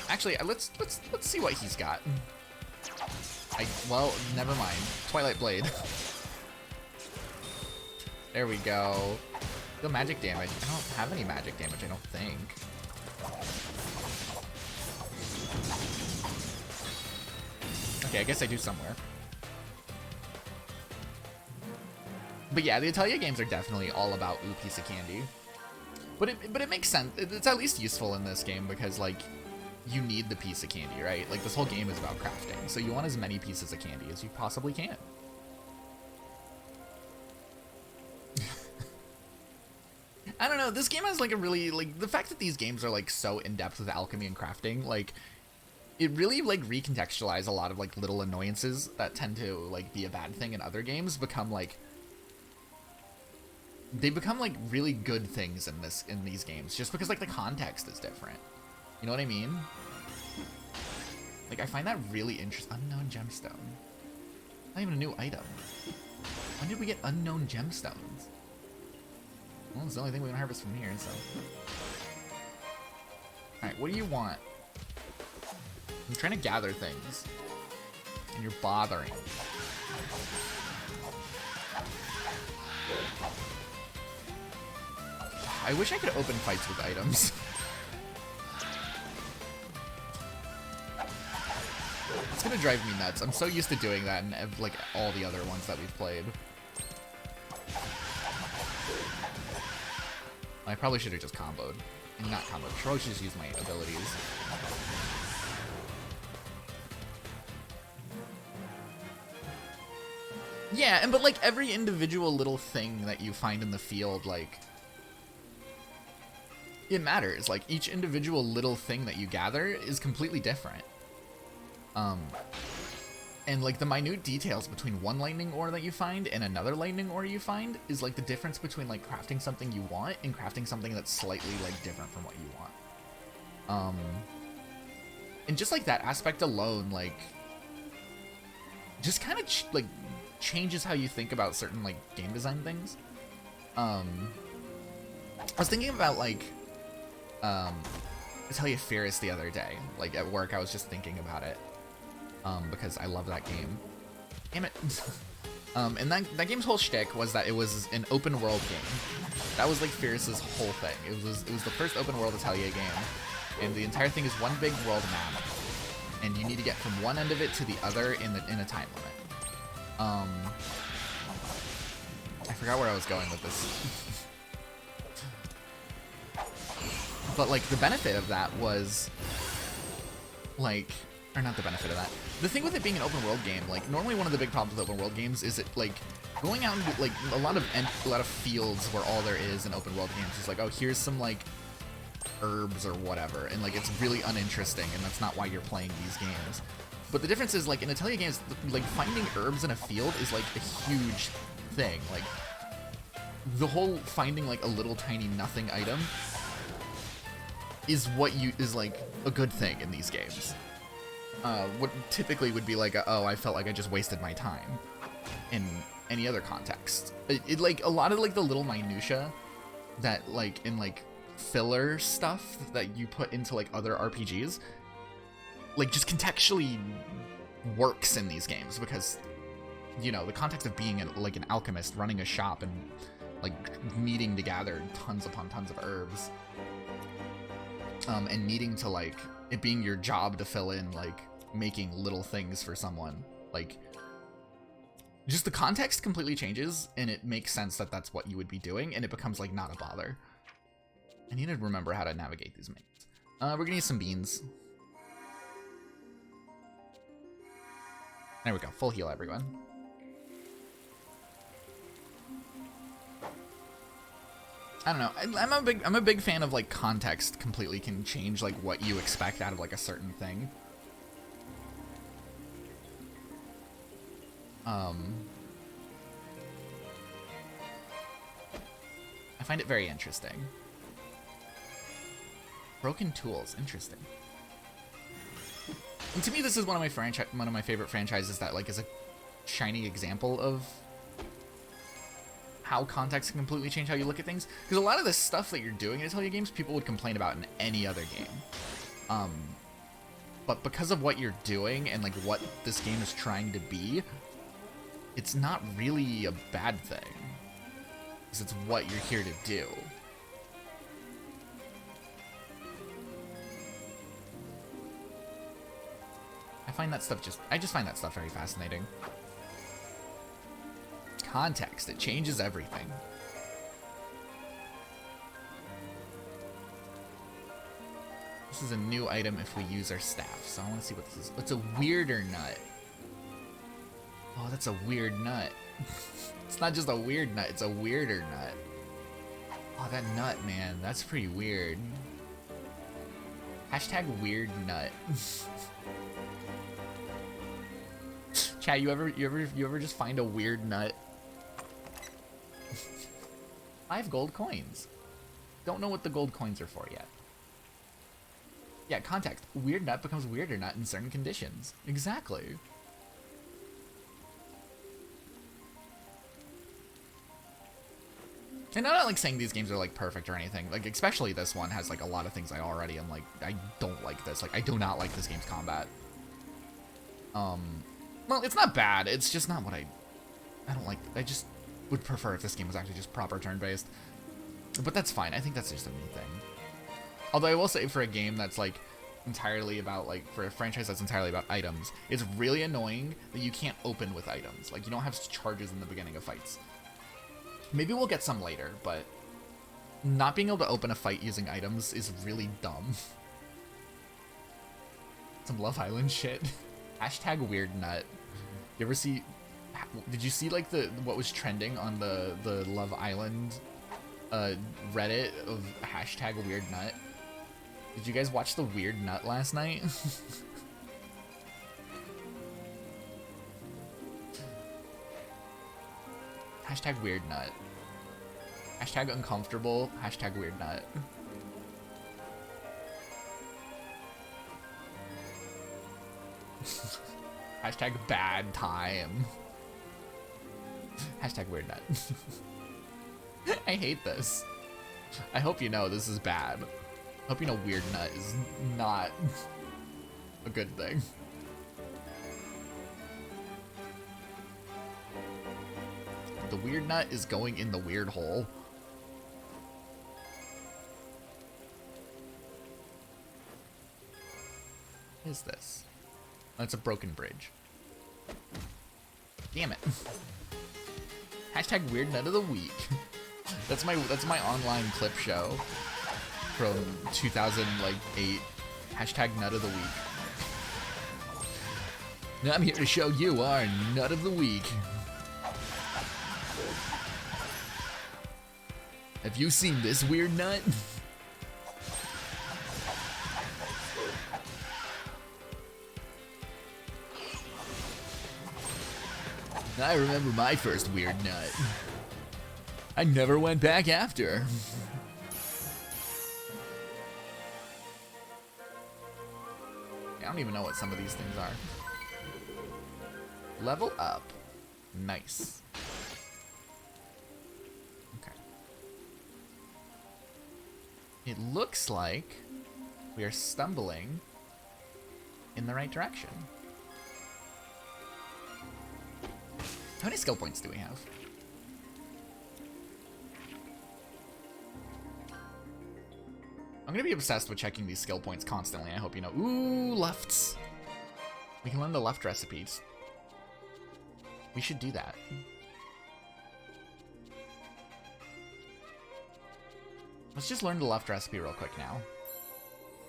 Actually, let's see what he's got. Well, never mind. Twilight Blade. There we go. Deal magic damage. I don't have any magic damage, I don't think. Okay, I guess I do somewhere. But yeah, the Atelier games are definitely all about ooh piece of candy. But it makes sense. It's at least useful in this game because, like, you need the piece of candy, right? Like, this whole game is about crafting, so you want as many pieces of candy as you possibly can. I don't know, this game has, like, a really, like, the fact that these games are, like, so in-depth with alchemy and crafting, like, it really, like, recontextualize a lot of, like, little annoyances that tend to, like, be a bad thing in other games become, like, they become, like, really good things in these games, just because, like, the context is different. You know what I mean? Like, I find that really interesting. Unknown gemstone. Not even a new item. When did we get unknown gemstones? Well, it's the only thing we can harvest from here, so. Alright, what do you want? I'm trying to gather things. And you're bothering. I wish I could open fights with items. It's gonna drive me nuts. I'm so used to doing that in, like, all the other ones that we've played. I probably should have just comboed. Not comboed. I probably should just use my abilities. Yeah, but like every individual little thing that you find in the field, like, it matters. Like, each individual little thing that you gather is completely different. And like the minute details between one lightning ore that you find and another lightning ore you find is like the difference between like crafting something you want and crafting something that's slightly like different from what you want. And just like that aspect alone, like, just kind of like changes how you think about certain like game design things. I was thinking about like Atelier the other day. Like at work, I was just thinking about it. Because I love that game. Damn it. And that game's whole shtick was that it was an open world game. That was like Fierce's whole thing. It was the first open world Atelier game, and the entire thing is one big world map, and you need to get from one end of it to the other in a time limit. I forgot where I was going with this. But like the benefit of that was like, or not the benefit of that. The thing with it being an open world game, like normally one of the big problems with open world games is it like going out into like a lot of fields where all there is in open world games is like, oh, here's some like herbs or whatever, and like it's really uninteresting, and that's not why you're playing these games. But the difference is like in Atelier games, like finding herbs in a field is like a huge thing. Like the whole finding like a little tiny nothing item is what is like a good thing in these games. What typically would be like, oh, I felt like I just wasted my time in any other context. It like a lot of like the little minutia that like in like filler stuff that you put into like other RPGs, like just contextually works in these games because, you know, the context of being like an alchemist running a shop and like needing to gather tons upon tons of herbs, and needing to like it being your job to fill in like making little things for someone, like just the context completely changes and it makes sense that that's what you would be doing and it becomes like not a bother. I need to remember how to navigate these menus. We're gonna need some beans. There we go, full heal everyone. I don't know. I'm a big fan of like context completely can change like what you expect out of like a certain thing. I find it very interesting. Broken tools, interesting. And to me, this is one of my favorite franchises that like is a shining example of how context can completely change how you look at things. Because a lot of the stuff that you're doing in Atelier games, people would complain about in any other game. But because of what you're doing and like what this game is trying to be, it's not really a bad thing. Because it's what you're here to do. I just find that stuff very fascinating. Context, it changes everything. This is a new item if we use our staff, so I want to see what this is. It's a weirder nut. Oh, that's a weird nut. It's not just a weird nut, it's a weirder nut. Oh, that nut, man, that's pretty weird. Hashtag weird nut. Chat, you ever just find a weird nut? 5 gold coins. Don't know what the gold coins are for yet. Yeah, context. Weird nut becomes weirder nut in certain conditions. Exactly. And I'm not like saying these games are like perfect or anything. Like especially this one has like a lot of things I already am like, I don't like this. Like I do not like this game's combat. Well, it's not bad. It's just not what I don't like. I just would prefer if this game was actually just proper turn-based. But that's fine. I think that's just a me thing. Although I will say for a game that's like entirely about like, for a franchise that's entirely about items, it's really annoying that you can't open with items. Like you don't have charges in the beginning of fights. Maybe we'll get some later, but not being able to open a fight using items is really dumb. Some Love Island shit. Hashtag weird nut. You ever see, did you see like what was trending on the Love Island Reddit of hashtag weird nut? Did you guys watch the weird nut last night? Hashtag weird nut. Hashtag uncomfortable. Hashtag weird nut. Hashtag bad time. Hashtag weird nut. I hate this. I hope you know this is bad. I hope you know weird nut is not a good thing. The weird nut is going in the weird hole. What is this? Oh, it's a broken bridge. Damn it. Hashtag weird nut of the week. That's my online clip show from 2008. Hashtag nut of the week. Now I'm here to show you our nut of the week. Have you seen this weird nut? I remember my first weird nut. I never went back after. I don't even know what some of these things are. Level up. Nice. Okay. It looks like we are stumbling in the right direction. How many skill points do we have? I'm gonna be obsessed with checking these skill points constantly, I hope you know. Ooh, lefts. We can learn the left recipes. We should do that. Let's just learn the left recipe real quick now.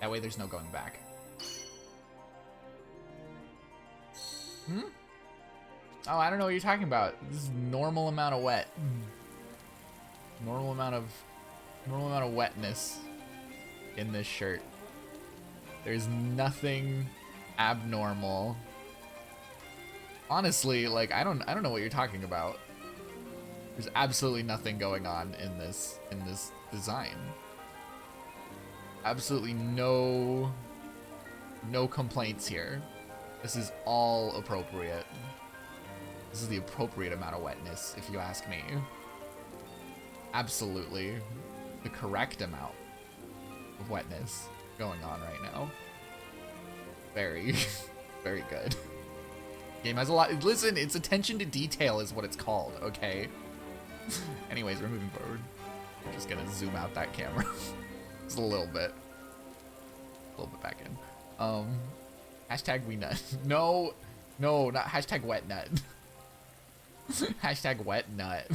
That way there's no going back. Hmm? Oh, I don't know what you're talking about. This is normal amount of wet. Normal amount of wetness in this shirt. There's nothing abnormal. Honestly, like I don't know what you're talking about. There's absolutely nothing going on in this design. Absolutely no complaints here. This is all appropriate. This is the appropriate amount of wetness, if you ask me. Absolutely the correct amount of wetness going on right now. Very, very good. Game has a lot. Listen, it's attention to detail is what it's called, okay? Anyways, we're moving forward. I'm just gonna zoom out that camera. Just a little bit. A little bit back in. Hashtag we nut. No, not hashtag wet nut. Hashtag wet nut.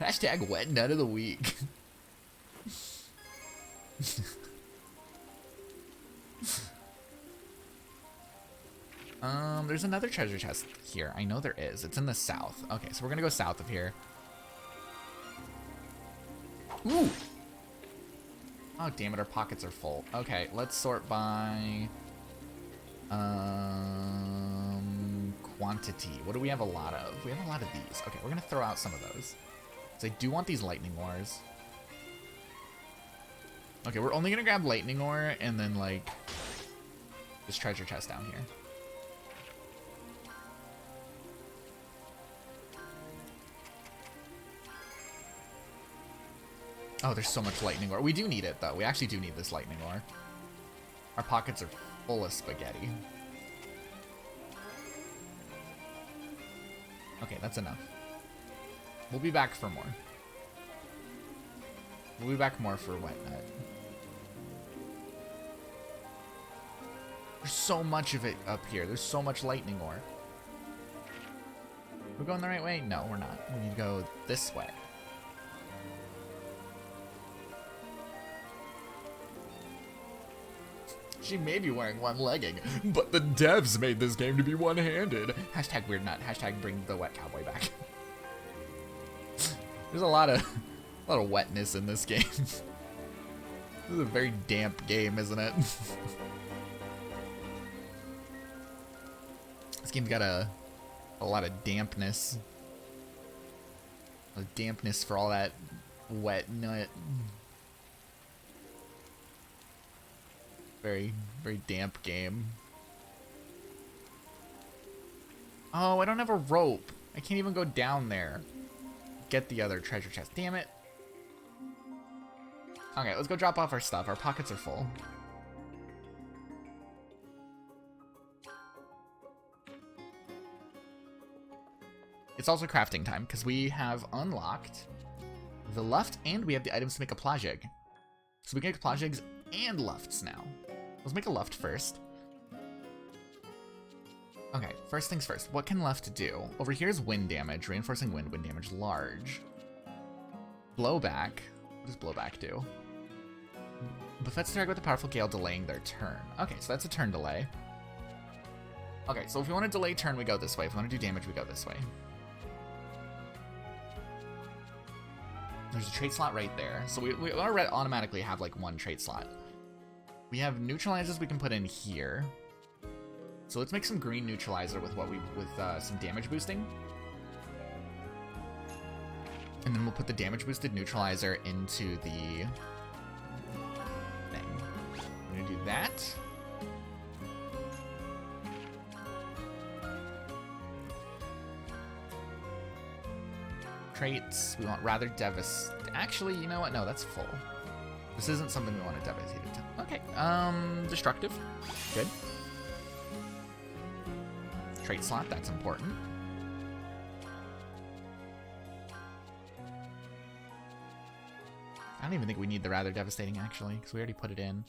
Hashtag wet nut of the week. There's another treasure chest here. I know there is. It's in the south. Okay, so we're gonna go south of here. Ooh! Oh, damn it, our pockets are full. Okay, let's sort by... quantity. What do we have a lot of? We have a lot of these. Okay, we're gonna throw out some of those. So I do want these lightning ores. Okay, we're only gonna grab lightning ore and then, like, this treasure chest down here. Oh, there's so much lightning ore. We do need it, though. We actually do need this lightning ore. Our pockets are full of spaghetti. Okay, that's enough. We'll be back for more. We'll be back more for wet nut. There's so much of it up here. There's so much lightning ore. We're going the right way? No, we're not. We need to go this way. She may be wearing one legging, but the devs made this game to be one-handed. Hashtag weird nut. Hashtag bring the wet cowboy back. There's a lot of wetness in this game. This is a very damp game, isn't it? This game's got a lot of dampness. A dampness for all that wet nut. Very, very damp game. Oh, I don't have a rope. I can't even go down there. Get the other treasure chest. Damn it. Okay, let's go drop off our stuff. Our pockets are full. It's also crafting time, because we have unlocked the luft and we have the items to make a plajig. So we can make plajigs and lufts now. Let's make a luft first. Okay, first things first. What can luft do? Over here is wind damage, reinforcing wind damage large. Blowback. What does blowback do? Befits the target with a powerful gale, delaying their turn. Okay, so that's a turn delay. Okay, so if we want to delay turn, we go this way. If we want to do damage, we go this way. There's a trait slot right there. So we already automatically have like one trait slot. We have neutralizers we can put in here. So let's make some green neutralizer with some damage boosting. And then we'll put the damage boosted neutralizer into the thing. I'm gonna do that. traits. We want rather Actually, you know what? No, that's full. This isn't something we want to devastate it to. Okay, destructive. Good. Trait slot, that's important. I don't even think we need the rather devastating, actually, because we already put it in.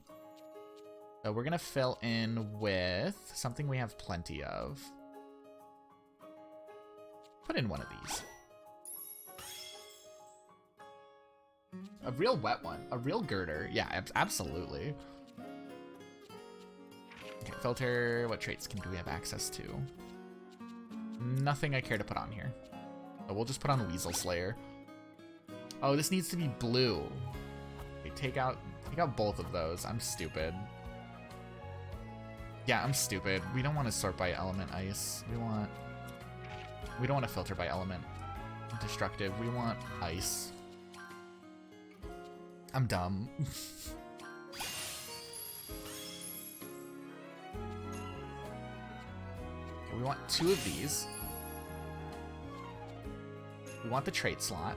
So we're gonna fill in with something we have plenty of. Put in one of these. A real wet one. A real girder. Yeah, absolutely. Okay, filter. What traits do we have access to? Nothing I care to put on here. So we'll just put on Weasel Slayer. Oh, this needs to be blue. Okay, take out both of those. I'm stupid. Yeah, I'm stupid. We don't want to sort by element ice. We don't want to filter by element destructive. We want ice. I'm dumb. Okay, we want 2 of these. We want the trait slot.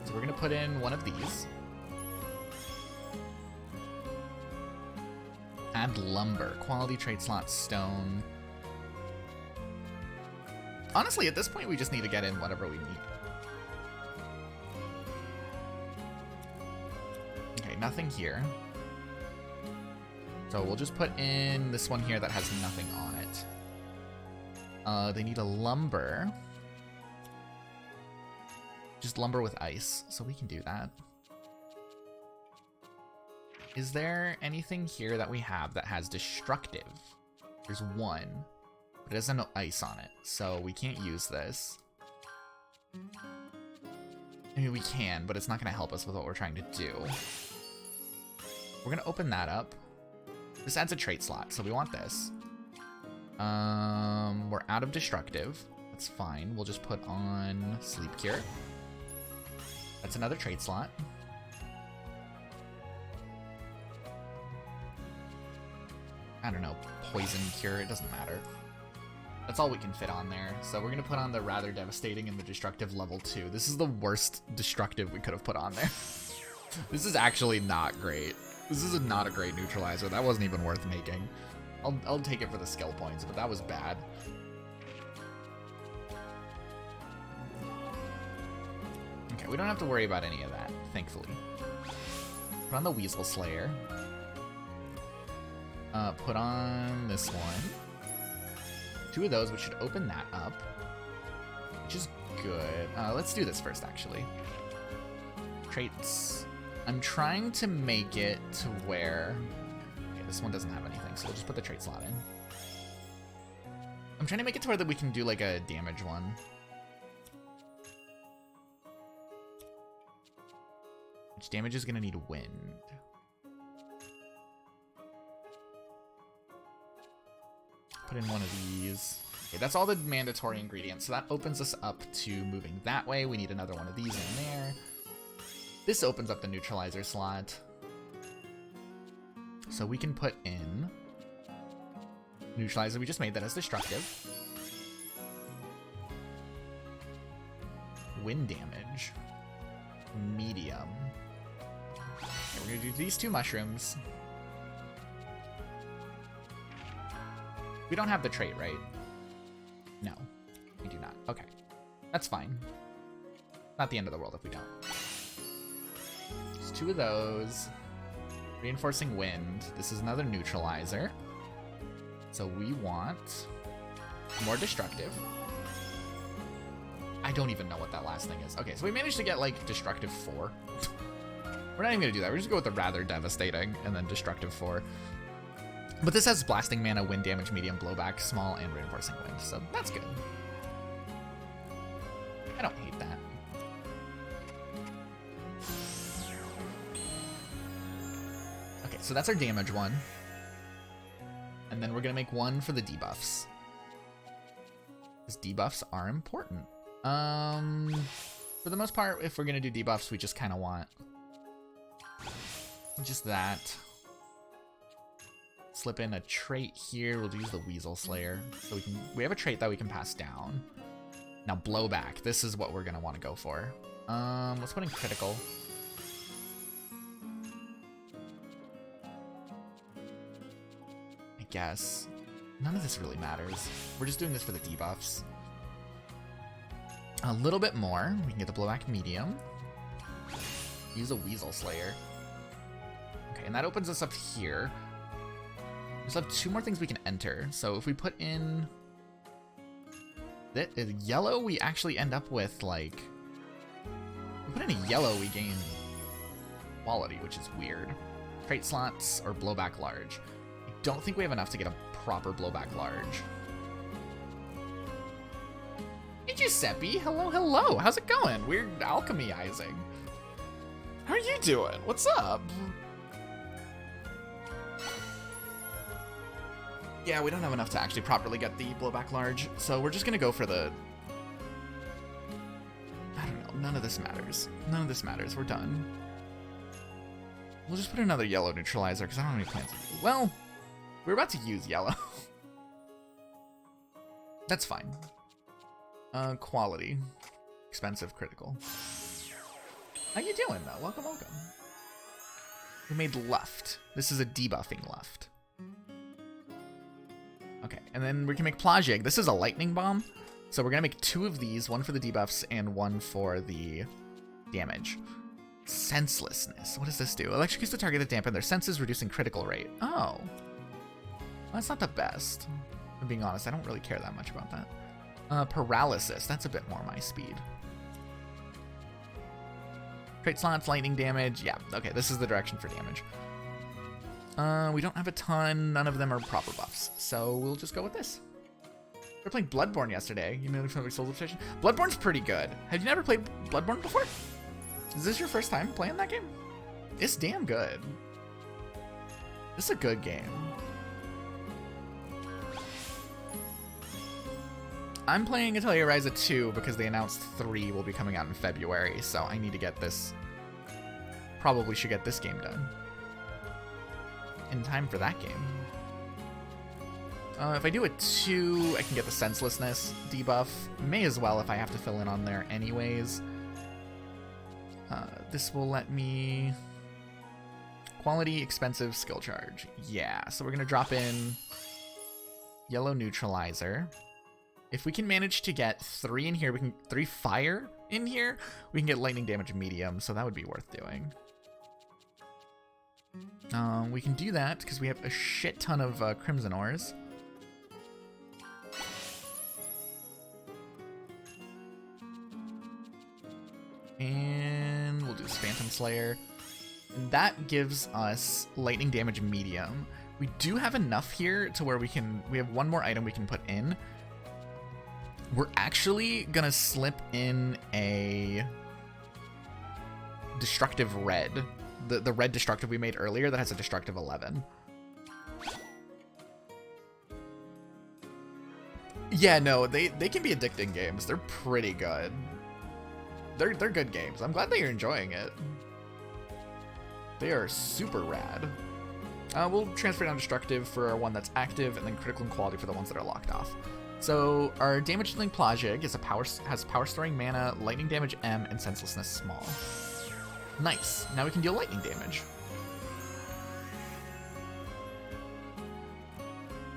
So we're gonna put in one of these. Add lumber. Quality trait slot, stone. Honestly, at this point, we just need to get in whatever we need. Okay, nothing here. So we'll just put in this one here that has nothing on it. They need a lumber. Just lumber with ice, so we can do that. Is there anything here that we have that has destructive? There's one, but it has no ice on it, so we can't use this. I mean, we can, but it's not gonna help us with what we're trying to do. We're gonna open that up. This adds a trait slot, so we want this. We're out of destructive. That's fine. We'll just put on Sleep Cure. That's another trait slot. I don't know, Poison Cure, it doesn't matter. That's all we can fit on there. So we're gonna put on the rather devastating and the destructive level 2. This is the worst destructive we could have put on there. This is actually not great. This is not a great neutralizer. That wasn't even worth making. I'll take it for the skill points, but that was bad. Okay, we don't have to worry about any of that, thankfully. Put on the Weasel Slayer. Put on this one. 2 of those, which should open that up. Which is good. Let's do this first, actually. Traits. I'm trying to make it to where... Okay, this one doesn't have anything, so we'll just put the trait slot in. I'm trying to make it to where that we can do, like, a damage one. Which damage is gonna need wind. Put in one of these. Okay, that's all the mandatory ingredients. So that opens us up to moving that way. We need another one of these in there. This opens up the neutralizer slot. So we can put in neutralizer. We just made that as destructive. Wind damage. Medium. Okay, we're gonna do these 2 mushrooms. We don't have the trait, right? No, we do not. Okay, that's fine. Not the end of the world if we don't. There's 2 of those. Reinforcing wind. This is another neutralizer. So we want more destructive. I don't even know what that last thing is. Okay, so we managed to get, like, destructive 4. We're not even gonna do that. We're just gonna go with the rather devastating and then destructive 4. But this has blasting mana, wind damage, medium, blowback, small, and reinforcing wind, so that's good. I don't hate that. Okay, so that's our damage one. And then we're gonna make one for the debuffs. Because debuffs are important. For the most part, if we're gonna do debuffs, we just kind of want just that. Slip in a trait here. We'll use the Weasel Slayer. So we have a trait that we can pass down. Now blowback. This is what we're gonna want to go for. Let's put in critical. I guess. None of this really matters. We're just doing this for the debuffs. A little bit more. We can get the blowback medium. Use a Weasel Slayer. Okay, and that opens us up here. We still have 2 more things we can enter. So if we put in yellow, we actually end up with, like... If we put in a yellow, we gain quality, which is weird. Trait slots or blowback large. I don't think we have enough to get a proper blowback large. Hey, Giuseppe. Hello, hello. How's it going? We're alchemyizing. How are you doing? What's up? Yeah, we don't have enough to actually properly get the blowback large, so we're just gonna go for the... I don't know, none of this matters. None of this matters, we're done. We'll just put another yellow neutralizer, because I don't have any plans to use. Well, we're about to use yellow. That's fine. Quality. Expensive, critical. How you doing, though? Welcome, welcome. We made left. This is a debuffing left. Okay, and then we can make Plajig. This is a lightning bomb. So we're gonna make 2 of these, 1 for the debuffs and 1 for the damage. Senselessness. What does this do? Electrocutes the target to dampen their senses, reducing critical rate. Oh. Well, that's not the best. I'm being honest, I don't really care that much about that. Paralysis. That's a bit more my speed. Trait slots, lightning damage. Yeah, okay, this is the direction for damage. We don't have a ton. None of them are proper buffs. So we'll just go with this. We were playing Bloodborne yesterday. You mainly from the Souls Obsession. Bloodborne's pretty good. Have you never played Bloodborne before? Is this your first time playing that game? It's damn good. It's a good game. I'm playing Atelier Ryza 2 because they announced 3 will be coming out in February, so I need to get this. Probably should get this game done in time for that game. If I do a 2, I can get the senselessness debuff. May as well if I have to fill in on there anyways. This will let me... Quality, expensive, skill charge. Yeah, so we're going to drop in yellow neutralizer. If we can manage to get 3 in here, we can 3 fire in here, we can get lightning damage medium, so that would be worth doing. We can do that because we have a shit ton of crimson ores. And we'll do this Phantom Slayer. And that gives us lightning damage medium. We do have enough here to where we have 1 more item we can put in. We're actually gonna slip in a destructive red. The red destructive we made earlier that has a destructive 11. Yeah, no, they can be addicting games. They're pretty good. They're good games. I'm glad that you're enjoying it. They are super rad. We'll transfer down destructive for our one that's active, and then critical and quality for the ones that are locked off. So our damage dealing Plajig is has power storing mana, lightning damage M, and senselessness small. Nice. Now we can deal lightning damage.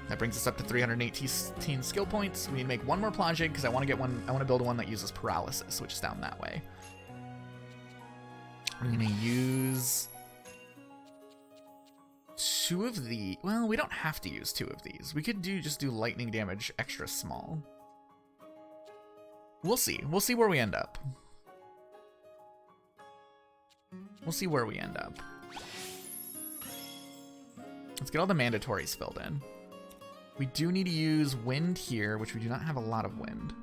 That brings us up to 318 skill points. We need to make 1 more Plajig because I want to build one that uses paralysis, which is down that way. We're gonna use 2 of the... Well, we don't have to use 2 of these. We could just do lightning damage extra small. We'll see. We'll see where we end up. We'll see where we end up. Let's get all the mandatories filled in. We do need to use wind here, which we do not have a lot of wind.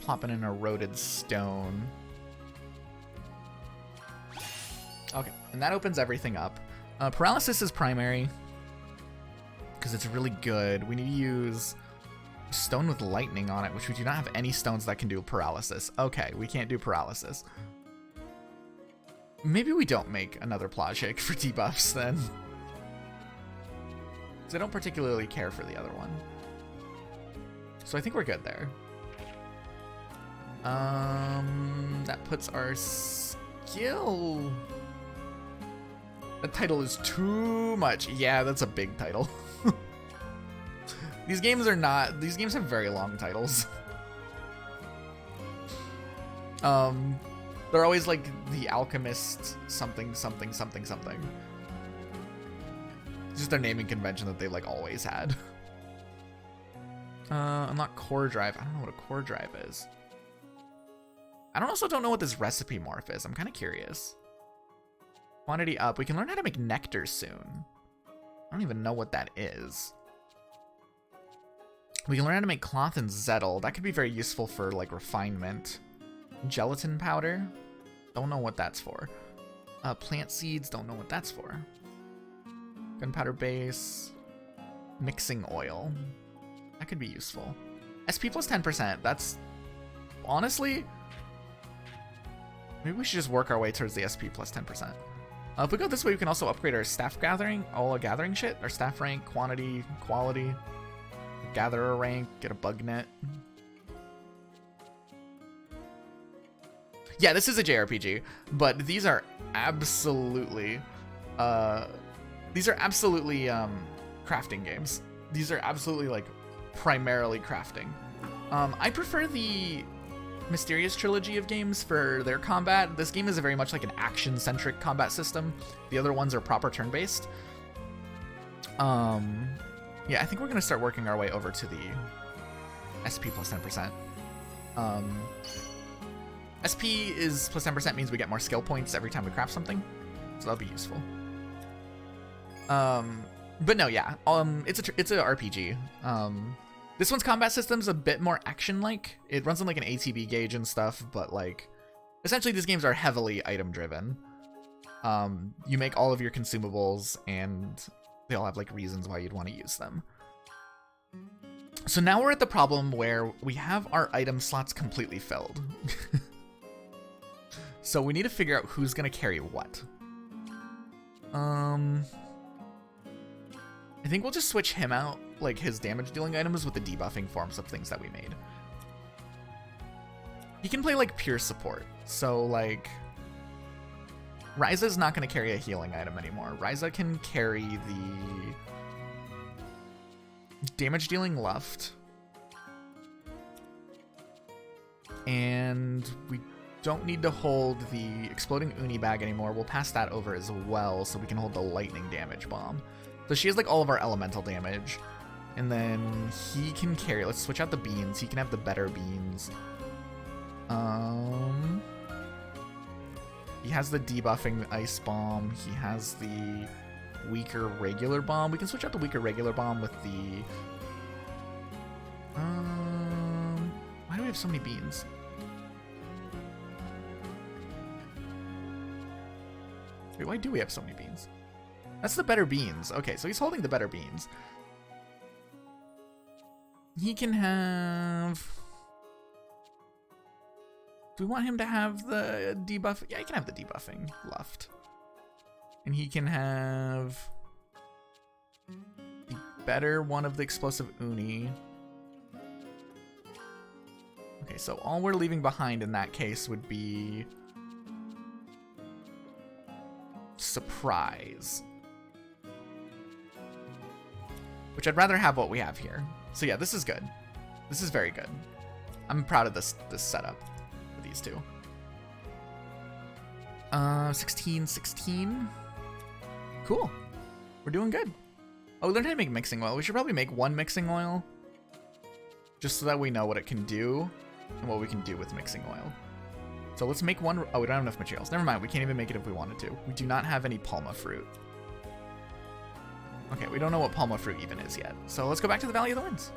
Plopping in eroded stone. Okay, and that opens everything up. Paralysis is primary because it's really good. We need to use stone with lightning on it, which we do not have any stones that can do paralysis. Okay, we can't do paralysis. Maybe we don't make another Plajig for debuffs then. Because I don't particularly care for the other one. So I think we're good there. That puts our skill. The title is too much. Yeah, that's a big title. These games have very long titles. They're always like the alchemist something something something something. It's just their naming convention that they like always had. Unlock core drive. I don't know what a core drive is. I also don't know what this recipe morph is. I'm kind of curious. Quantity up. We can learn how to make nectar soon. I don't even know what that is. We can learn how to make cloth and zettel. That could be very useful for like refinement. Gelatin powder. Don't know what that's for. Plant seeds. Don't know what that's for. Gunpowder base. Mixing oil. That could be useful. SP plus 10%. That's honestly, maybe we should just work our way towards the SP plus 10%. If we go this way, we can also upgrade our staff gathering, all our gathering shit, our staff rank, quantity, quality, gatherer rank, get a bug net. Yeah, this is a JRPG, but these are absolutely, crafting games. These are absolutely like primarily crafting. I prefer the Mysterious trilogy of games for their combat. This game is very much like an action-centric combat system. The other ones are proper turn-based. Yeah, I think we're gonna start working our way over to the SP plus 10%. SP is plus 10% means we get more skill points every time we craft something, so that'll be useful. But no, yeah, it's a RPG. This one's combat system's a bit more action-like. It runs on like an ATB gauge and stuff, but like, essentially these games are heavily item-driven. You make all of your consumables, and they all have like reasons why you'd want to use them. So now we're at the problem where we have our item slots completely filled. So we need to figure out who's gonna carry what. I think we'll just switch him out, like his damage dealing items, with the debuffing forms of things that we made. He can play like pure support. So like, Ryza's not gonna carry a healing item anymore. Ryza can carry the damage dealing Luft. And we don't need to hold the exploding Uni bag anymore. We'll pass that over as well so we can hold the lightning damage bomb. So she has like all of our elemental damage. And then he can carry, let's switch out the beans. He can have the better beans. He has the debuffing ice bomb. He has the weaker regular bomb. We can switch out the weaker regular bomb with the, why do we have so many beans? Wait, why do we have so many beans? That's the better beans. Okay, so he's holding the better beans. He can have... Do we want him to have the debuff? Yeah, he can have the debuffing Luft. And he can have the better one of the explosive Uni. Okay, so all we're leaving behind in that case would be surprise. Which I'd rather have what we have here. So yeah, this is good. This is very good. I'm proud of this setup for these two. 16. Cool. We're doing good. Oh, we learned how to make mixing oil. We should probably make one mixing oil, just so that we know what it can do and what we can do with mixing oil. So let's make one. Oh, we don't have enough materials. Never mind. We can't even make it if we wanted to. We do not have any palma fruit. Okay, we don't know what palma fruit even is yet. So let's go back to the Valley of the Winds.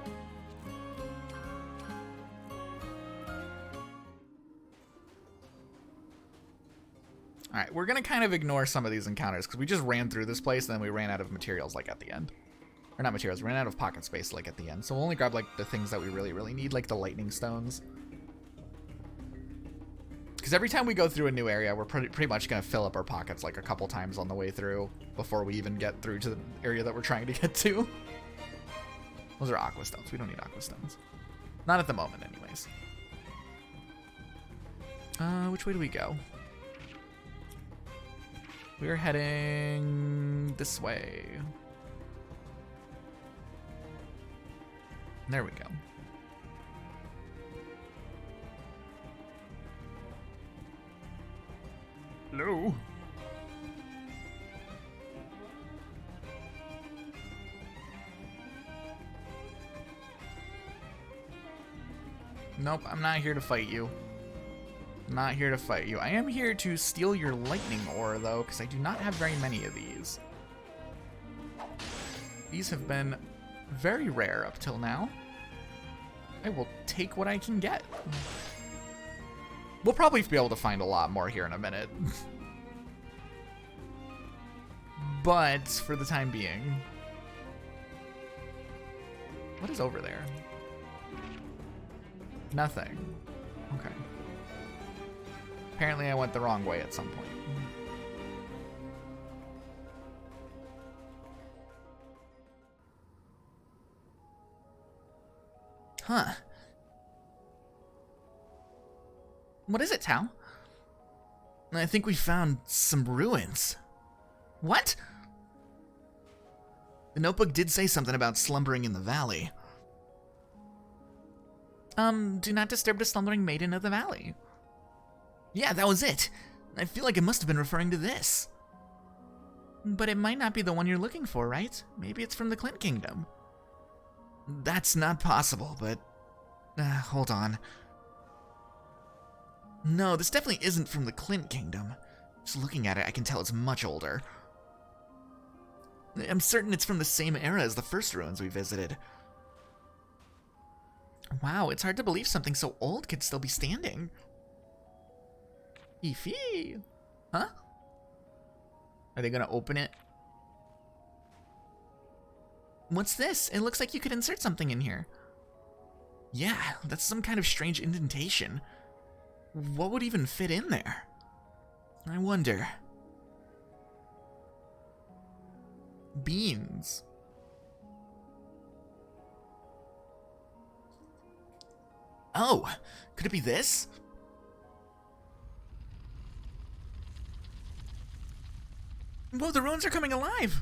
All right, we're gonna kind of ignore some of these encounters because we just ran through this place and then we ran out of materials like at the end. Or not materials, we ran out of pocket space like at the end. So we'll only grab like the things that we really, really need, like the lightning stones. Because every time we go through a new area, we're pretty much going to fill up our pockets like a couple times on the way through before we even get through to the area that we're trying to get to. Those are aqua stones. We don't need aqua stones. Not at the moment, anyways. Which way do we go? We're heading this way. There we go. Hello? Nope, I'm not here to fight you. Not here to fight you. I am here to steal your lightning ore, though, because I do not have very many of these. These have been very rare up till now. I will take what I can get. We'll probably be able to find a lot more here in a minute. But, for the time being... What is over there? Nothing. Okay. Apparently I went the wrong way at some point. Huh. What is it, Tao? I think we found some ruins. What? The notebook did say something about slumbering in the valley. Do not disturb the slumbering maiden of the valley. Yeah, that was it. I feel like it must have been referring to this. But it might not be the one you're looking for, right? Maybe it's from the Clint Kingdom. That's not possible, but... hold on. No, this definitely isn't from the Clint Kingdom. Just looking at it, I can tell it's much older. I'm certain it's from the same era as the first ruins we visited. Wow, it's hard to believe something so old could still be standing. Eefee. Huh? Are they gonna open it? What's this? It looks like you could insert something in here. Yeah, that's some kind of strange indentation. What would even fit in there? I wonder. Beans. Oh, could it be this? Whoa, the ruins are coming alive!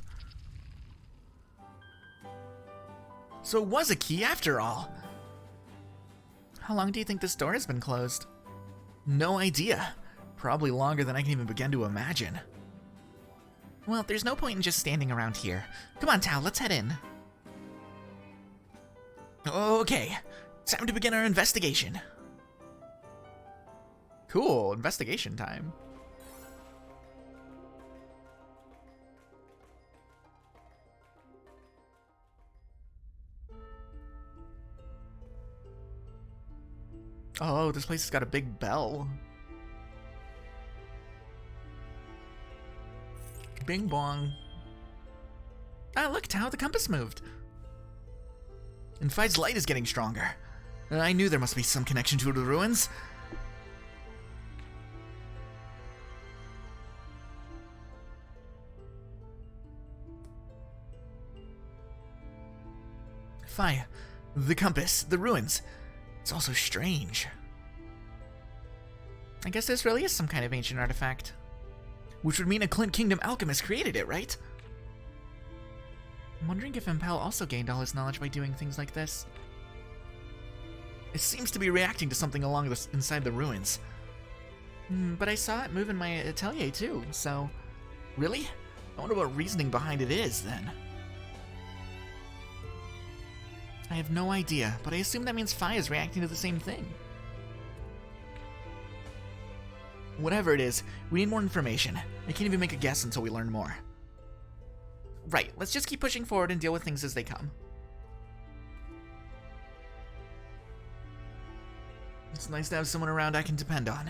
So it was a key after all. How long do you think this door has been closed? No idea. Probably longer than I can even begin to imagine. Well, there's no point in just standing around here. Come on, Tao, let's head in. Okay, time to begin our investigation. Cool, investigation time. Oh, this place has got a big bell. Bing bong. Ah, look, Tao, the compass moved. And Fide's light is getting stronger. I knew there must be some connection to the ruins. Fi, the compass, the ruins. It's also strange. I guess this really is some kind of ancient artifact. Which would mean a Clint Kingdom alchemist created it, right? I'm wondering if Impel also gained all his knowledge by doing things like this. It seems to be reacting to something along this inside the ruins. But I saw it move in my atelier too, so... Really? I wonder what reasoning behind it is, then. I have no idea, but I assume that means Fi is reacting to the same thing. Whatever it is, we need more information. I can't even make a guess until we learn more. Right, let's just keep pushing forward and deal with things as they come. It's nice to have someone around I can depend on.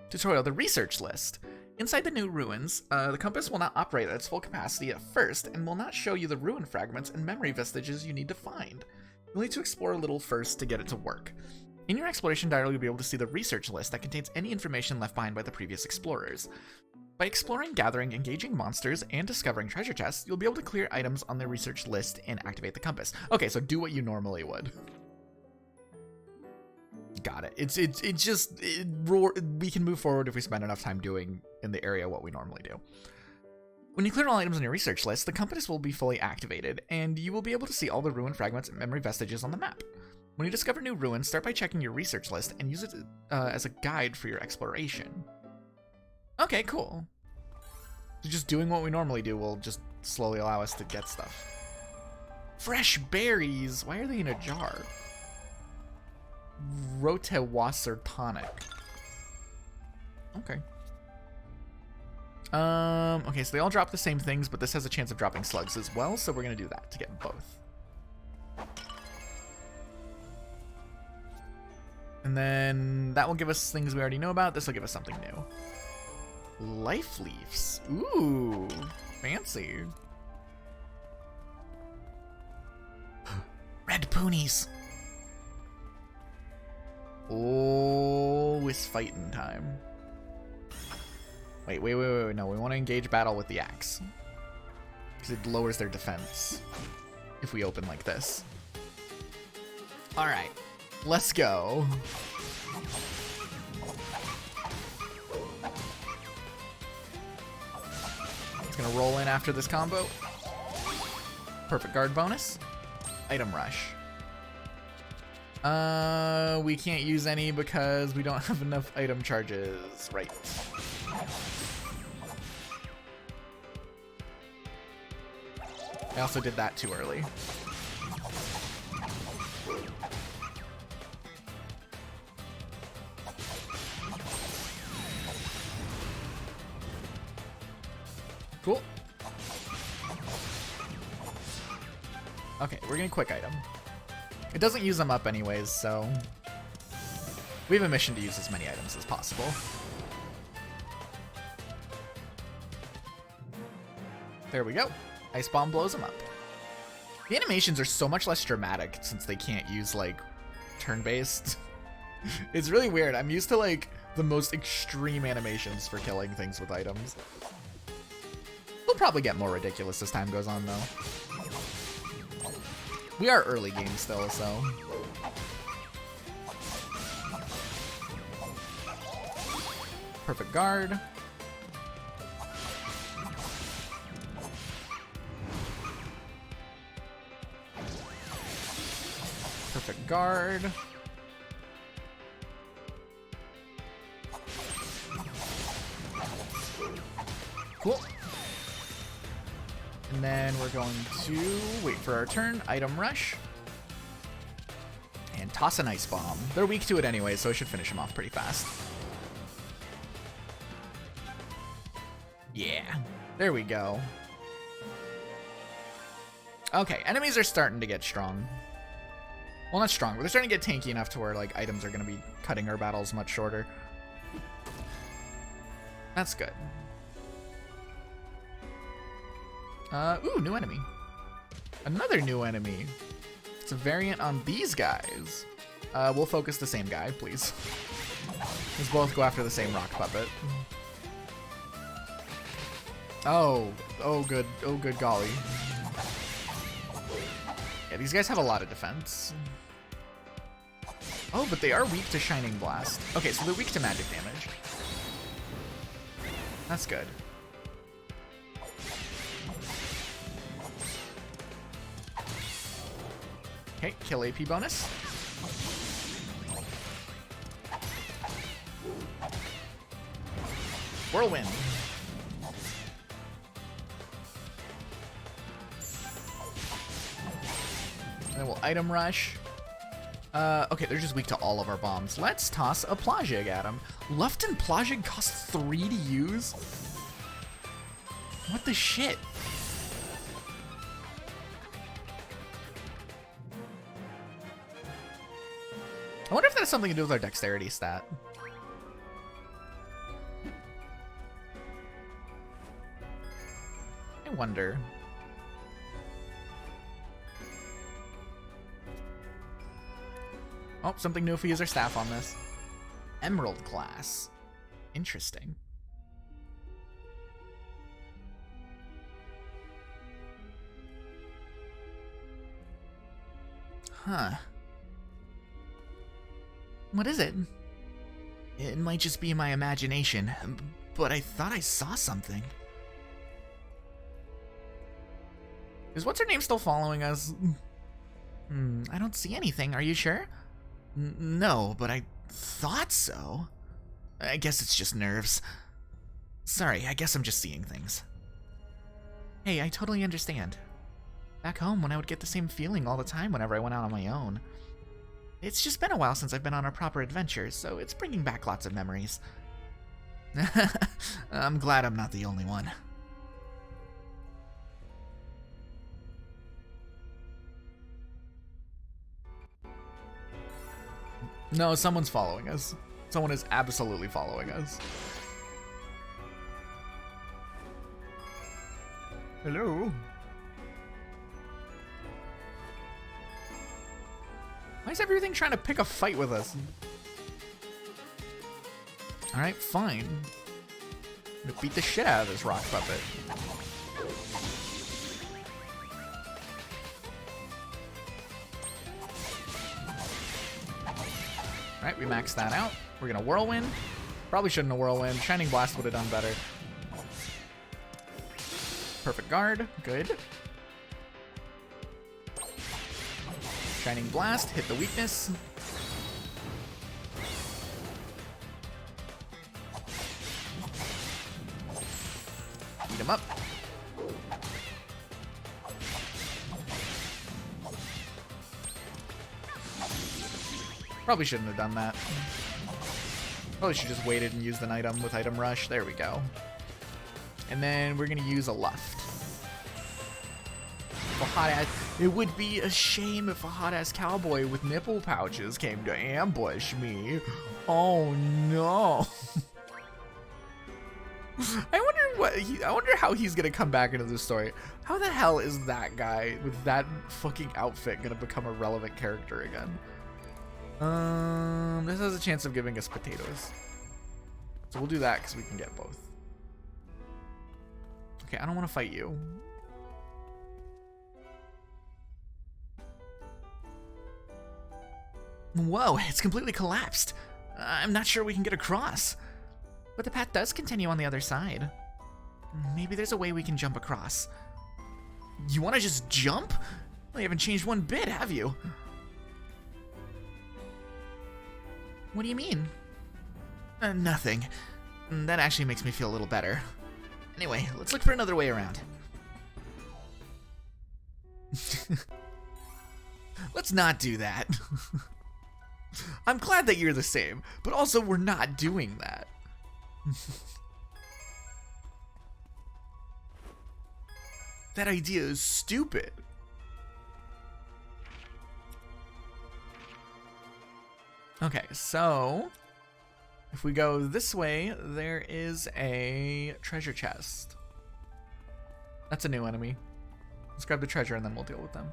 Tutorial, the research list. Inside the new ruins, the compass will not operate at its full capacity at first, and will not show you the ruin fragments and memory vestiges you need to find. You'll need to explore a little first to get it to work. In your exploration diary, you'll be able to see the research list that contains any information left behind by the previous explorers. By exploring, gathering, engaging monsters, and discovering treasure chests, you'll be able to clear items on the research list and activate the compass. Okay, so do what you normally would. Got it. We can move forward if we spend enough time doing in the area what we normally do. When you clear all items on your research list, the compass will be fully activated, and you will be able to see all the ruin fragments and memory vestiges on the map. When you discover new ruins, start by checking your research list and use it as a guide for your exploration. Okay, cool. So just doing what we normally do will just slowly allow us to get stuff. Fresh berries! Why are they in a jar? Rotewasser tonic. Okay. Okay, so they all drop the same things, but this has a chance of dropping slugs as well, so we're gonna do that to get both. And then that will give us things we already know about. This will give us something new. Life leaves. Ooh, fancy. Red poonies. Oh, it's fighting time. Wait. No, we want to engage battle with the axe. Because it lowers their defense if we open like this. Alright, let's go. It's gonna roll in after this combo. Perfect guard bonus. Item rush. We can't use any because we don't have enough item charges. Right. I also did that too early. Cool. Okay, we're gonna quick item. It doesn't use them up anyways, so we have a mission to use as many items as possible. There we go. Ice Bomb blows them up. The animations are so much less dramatic since they can't use, like, turn-based. It's really weird. I'm used to, like, the most extreme animations for killing things with items. We'll probably get more ridiculous as time goes on, though. We are early game still, so... Perfect guard. Perfect guard. Cool. And then we're going to wait for our turn, item rush, and toss an ice bomb. They're weak to it anyway, so I should finish them off pretty fast. Yeah, there we go. Okay, enemies are starting to get strong. Well, not strong, but they're starting to get tanky enough to where, like, items are going to be cutting our battles much shorter. That's good. Ooh, new enemy. Another new enemy. It's a variant on these guys. We'll focus the same guy, please. Let's both go after the same rock puppet. Oh good golly. Yeah, these guys have a lot of defense. Oh, but they are weak to Shining Blast. Okay, so they're weak to magic damage. That's good. Okay, kill AP bonus. Whirlwind. And then we'll item rush. Okay, they're just weak to all of our bombs. Let's toss a Plagig at them. Luft and Plagig cost 3 to use? What the shit? I wonder if that has something to do with our dexterity stat. I wonder. Oh, something new if we use our staff on this. Emerald class. Interesting. Huh. What is it? It might just be my imagination, but I thought I saw something. Is what's-her-name still following us? I don't see anything. Are you sure? No, but I thought so. I guess it's just nerves. Sorry, I guess I'm just seeing things. Hey, I totally understand. Back home, when I would get the same feeling all the time whenever I went out on my own. It's just been a while since I've been on a proper adventure, so it's bringing back lots of memories. I'm glad I'm not the only one. No, someone's following us. Someone is absolutely following us. Hello? Why is everything trying to pick a fight with us? Alright, fine. I'm gonna beat the shit out of this rock puppet. Alright, we maxed that out. We're gonna Whirlwind. Probably shouldn't have Whirlwind. Shining Blast would have done better. Perfect Guard. Good. Shining Blast. Hit the weakness. Beat him up. Probably shouldn't have done that. Probably should just waited and used an item with Item Rush. There we go. And then we're gonna use a Luft. A hot ass. It would be a shame if a hot ass cowboy with nipple pouches came to ambush me. Oh no. I wonder how he's gonna come back into this story. How the hell is that guy with that fucking outfit gonna become a relevant character again? This has a chance of giving us potatoes. So we'll do that because we can get both. Okay, I don't want to fight you. Whoa, it's completely collapsed. I'm not sure we can get across. But the path does continue on the other side. Maybe there's a way we can jump across. You want to just jump? Well, you haven't changed one bit, have you? What do you mean? Nothing. That actually makes me feel a little better. Anyway, let's look for another way around. Let's not do that. I'm glad that you're the same, but also we're not doing that. That idea is stupid. Okay, so if we go this way, there is a treasure chest. That's a new enemy. Let's grab the treasure and then we'll deal with them.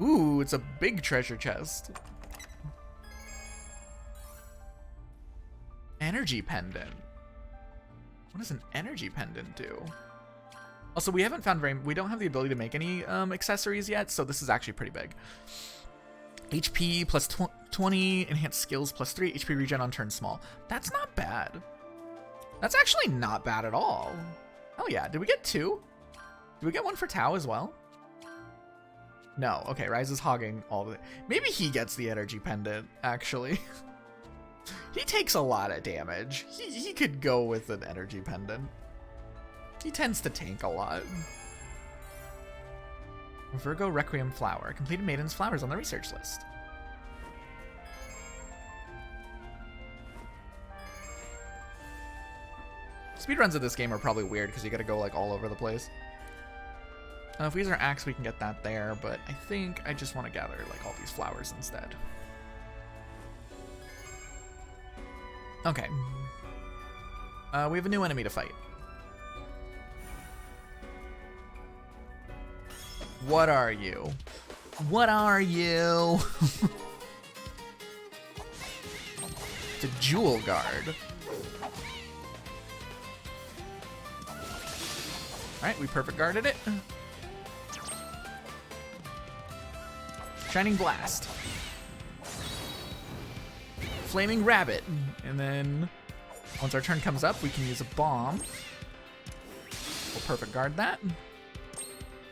Ooh, it's a big treasure chest. Energy pendant. What does an energy pendant do? Also, we haven't found we don't have the ability to make any accessories yet, so this is actually pretty big. HP plus 20, enhanced skills plus 3, HP regen on turn small. That's not bad. That's actually not bad at all. Oh yeah, did we get 2? Did we get 1 for Tau as well? No, okay, Ryza's hogging all of it. Maybe he gets the energy pendant, actually. He takes a lot of damage. He could go with an energy pendant. He tends to tank a lot. Virgo Requiem Flower. Completed Maiden's Flowers on the research list. Speedruns of this game are probably weird because you gotta go like all over the place. If we use our axe, we can get that there, but I think I just want to gather like all these flowers instead. Okay. We have a new enemy to fight. What are you? What are you? It's a jewel guard. Alright, we perfect guarded it. Shining Blast. Flaming Rabbit. And then once our turn comes up, we can use a bomb. We'll perfect guard that.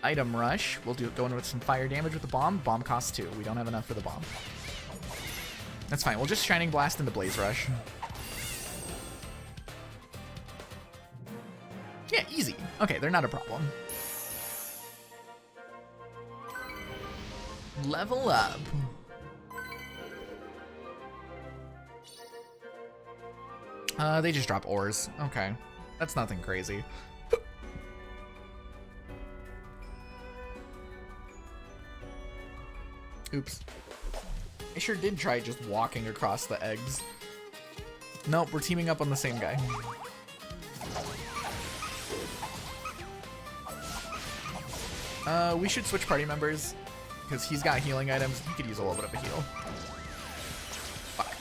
Item Rush. We'll go in with some fire damage with the bomb. Bomb costs 2. We don't have enough for the bomb. That's fine. We'll just Shining Blast into Blaze Rush. Yeah, easy. Okay, they're not a problem. Level up. They just drop ores. Okay. That's nothing crazy. Oops. I sure did try just walking across the eggs. Nope, we're teaming up on the same guy. We should switch party members, because he's got healing items. He could use a little bit of a heal. Fuck.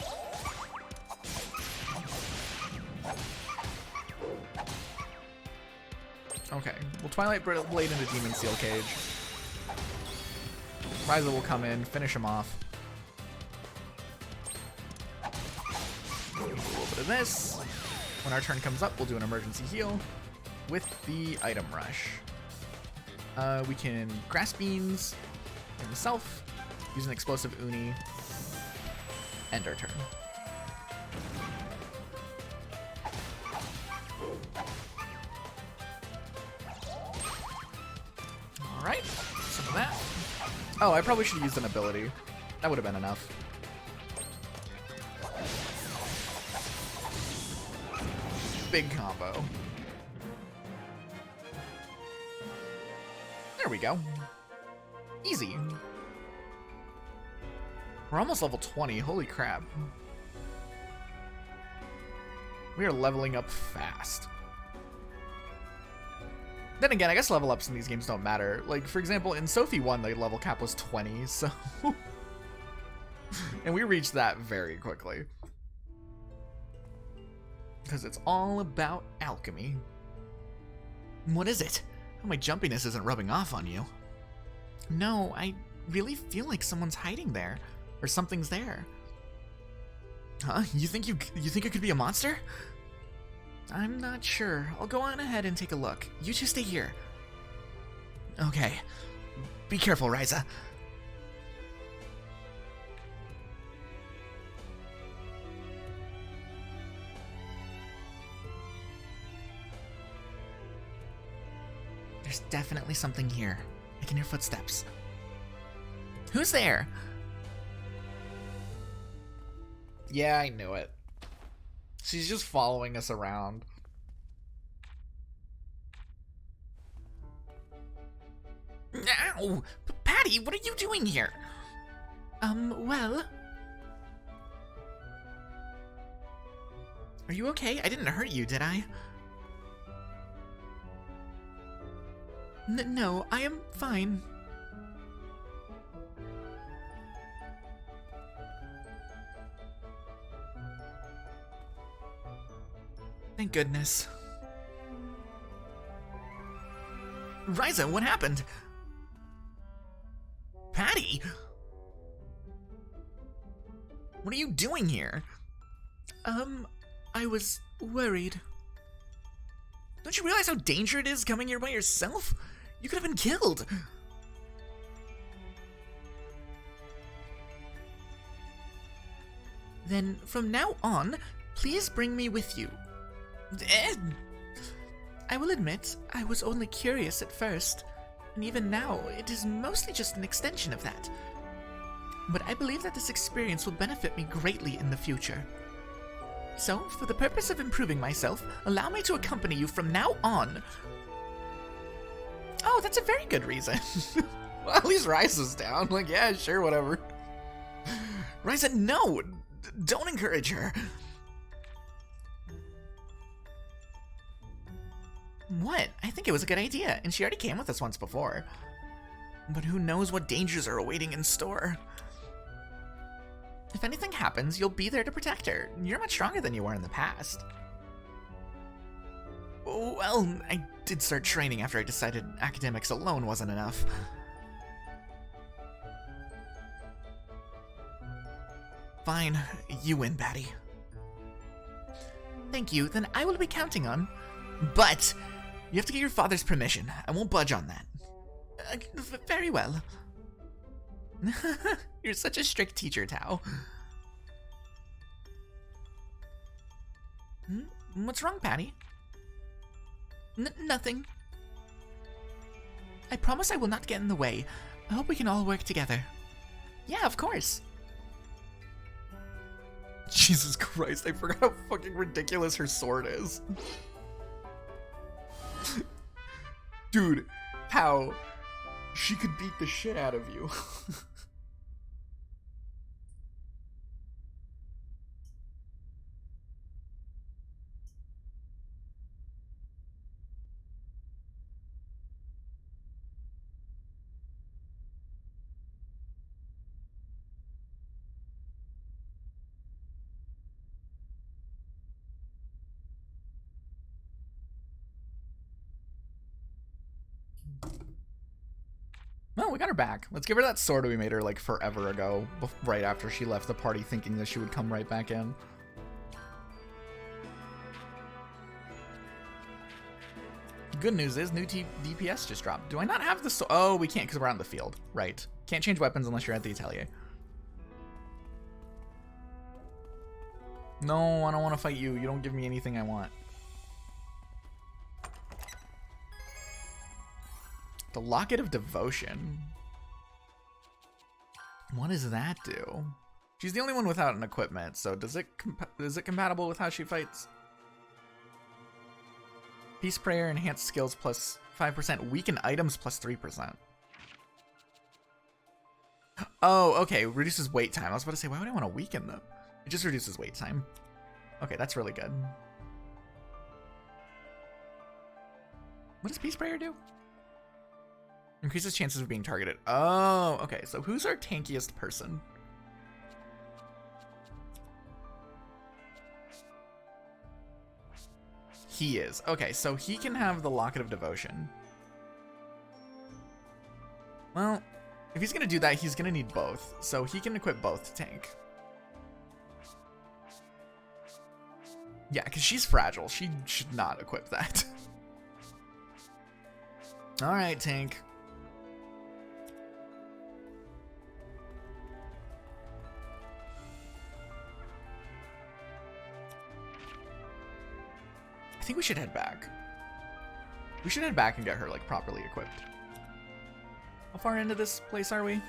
Okay, we'll Twilight Blade into Demon Seal Cage. Ryza will come in, finish him off. Do a little bit of this. When our turn comes up, we'll do an emergency heal with the Item Rush. We can Grass Beans himself, use an Explosive Uni, end our turn. Alright, some of that. Oh, I probably should have used an ability. That would have been enough. Big combo. There we go. Easy. We're almost level 20. Holy crap. We are leveling up fast. Then again, I guess level ups in these games don't matter. Like, for example, in Sophie 1, the level cap was 20, so... and we reached that very quickly. Because it's all about alchemy. What is it? Oh, my jumpiness isn't rubbing off on you. No, I really feel like someone's hiding there. Or something's there. Huh? You think it could be a monster? I'm not sure. I'll go on ahead and take a look. You two stay here. Okay. Be careful, Ryza. There's definitely something here. I can hear footsteps. Who's there? Yeah, I knew it. She's just following us around. Ow! Patty, what are you doing here? Well... Are you okay? I didn't hurt you, did I? No, I am fine. Thank goodness. Ryza, what happened? Patty? What are you doing here? I was worried. Don't you realize how dangerous it is coming here by yourself? You could have been killed. Then, from now on, please bring me with you. I will admit, I was only curious at first, and even now, it is mostly just an extension of that. But I believe that this experience will benefit me greatly in the future. So, for the purpose of improving myself, allow me to accompany you from now on. Oh, that's a very good reason. Well, at least Ryza's down. Like, yeah, sure, whatever. Ryza, no! Don't encourage her. What? I think it was a good idea, and she already came with us once before. But who knows what dangers are awaiting in store. If anything happens, you'll be there to protect her. You're much stronger than you were in the past. Well, I did start training after I decided academics alone wasn't enough. Fine, you win, Patty. Thank you, then I will be counting on. But you have to get your father's permission. I won't budge on that. Very well. You're such a strict teacher, Tao. What's wrong, Patty? Nothing. I promise I will not get in the way. I hope we can all work together. Yeah, of course. Jesus Christ, I forgot how fucking ridiculous her sword is. Dude, how she could beat the shit out of you. Well, we got her back. Let's give her that sword we made her like forever ago, right after she left the party thinking that she would come right back in. Good news is new DPS just dropped. Do I not have the oh, we can't because we're on the field. Right. Can't change weapons unless you're at the Atelier. No, I don't want to fight you. You don't give me anything I want. The Locket of Devotion. What does that do? She's the only one without an equipment, so is it compatible with how she fights? Peace Prayer, enhanced skills plus 5%, weaken items plus 3%. Oh, okay, reduces wait time. I was about to say, why would I want to weaken them? It just reduces wait time. Okay, that's really good. What does Peace Prayer do? Increases chances of being targeted. Oh, okay. So who's our tankiest person? He is. Okay, so he can have the Locket of Devotion. Well, if he's going to do that, he's going to need both. So he can equip both to tank. Yeah, because she's fragile. She should not equip that. All right, tank. I think we should head back. We should head back and get her, like, properly equipped. How far into this place are we?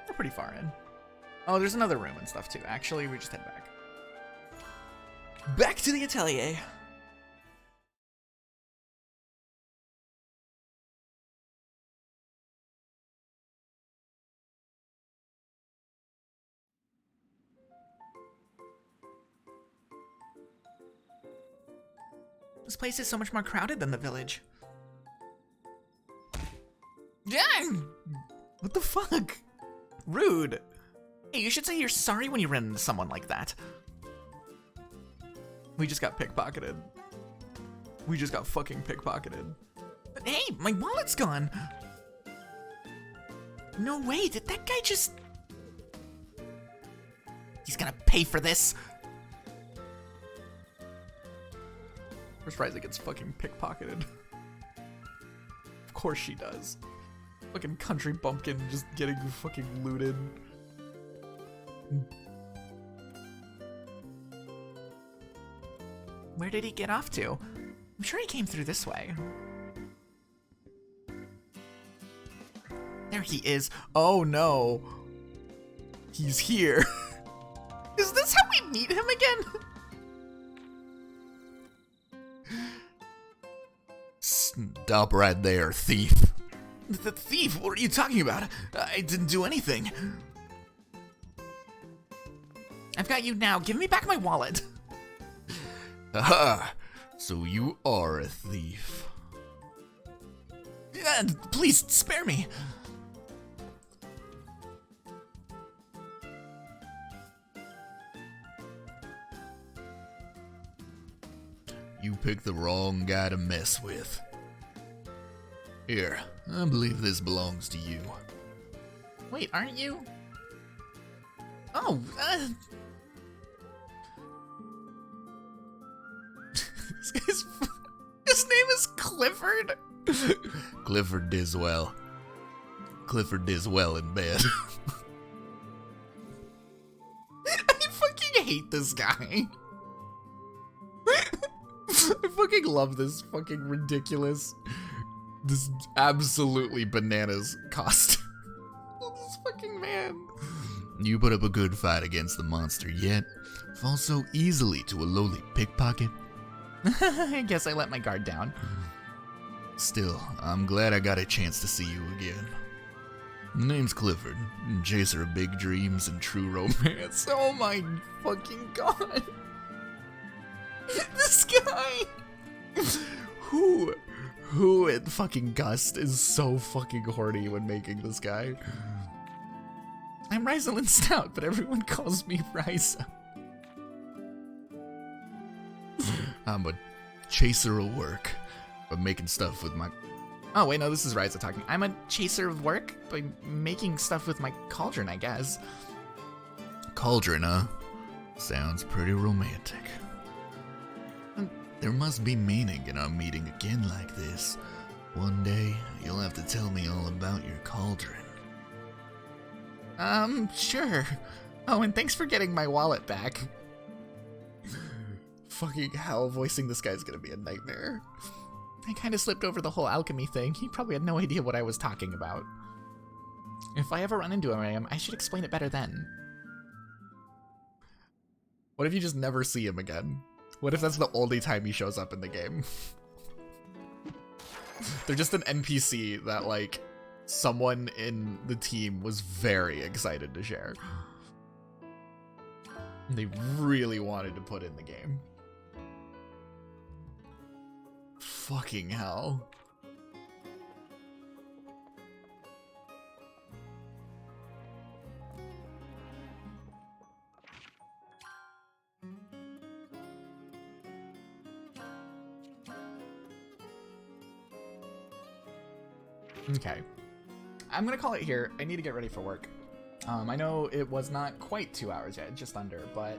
We're pretty far in. Oh, there's another room and stuff, too. Actually, we just head back. Back to the Atelier. This place is so much more crowded than the village. Yeah! What the fuck? Rude. Hey, you should say you're sorry when you run into someone like that. We just got pickpocketed. We just got fucking pickpocketed. But hey, my wallet's gone. No way, did that guy just... He's gonna pay for this. First Ryza gets fucking pickpocketed. Of course she does. Fucking country bumpkin just getting fucking looted. Where did he get off to? I'm sure he came through this way. There he is. Oh no. He's here. Is this how we meet him again? Stop right there, thief. The thief? What are you talking about? I didn't do anything. I've got you now. Give me back my wallet. Aha! So you are a thief. Please, spare me. You picked the wrong guy to mess with. Here, I believe this belongs to you. Wait, aren't you? Oh, his name is Clifford. Clifford Diswell. Clifford Diswell in bed. I fucking hate this guy. I fucking love this fucking ridiculous, this absolutely bananas costume. This fucking man. You put up a good fight against the monster, yet fall so easily to a lowly pickpocket. I guess I let my guard down. Still, I'm glad I got a chance to see you again. My name's Clifford, chaser of big dreams and true romance. Oh my fucking god. This guy. Who at fucking Gust is so fucking horny when making this guy? I'm Ryza Stout, but everyone calls me Ryza. I'm a chaser of work, but making stuff with my... Oh wait, no, this is Ryza talking. I'm a chaser of work by making stuff with my cauldron, I guess. Cauldron, huh? Sounds pretty romantic. There must be meaning in our meeting again like this. One day, you'll have to tell me all about your cauldron. Sure. Oh, and thanks for getting my wallet back. Fucking hell, voicing this guy's gonna be a nightmare. I kinda slipped over the whole alchemy thing. He probably had no idea what I was talking about. If I ever run into him, I should explain it better then. What if you just never see him again? What if that's the only time he shows up in the game? They're just an NPC that, like, someone in the team was very excited to share. They really wanted to put in the game. Fucking hell. Okay. I'm gonna call it here. I need to get ready for work. I know it was not quite 2 hours yet, just under, but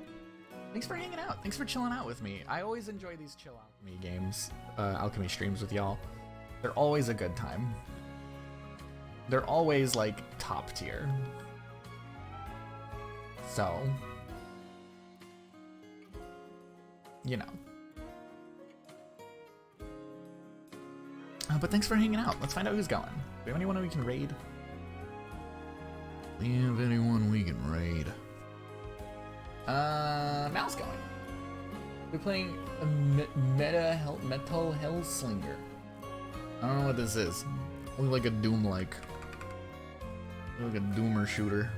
thanks for hanging out. Thanks for chilling out with me. I always enjoy these chill alchemy games, alchemy streams with y'all. They're always a good time. They're always, like, top tier. So, you know. But thanks for hanging out. Let's find out who's going. Do we have anyone we can raid? Do you have anyone we can raid? Mal's going. We're playing a Metal Hellslinger. I don't know what this is. Looks like a Doom-like. Like a Doomer shooter.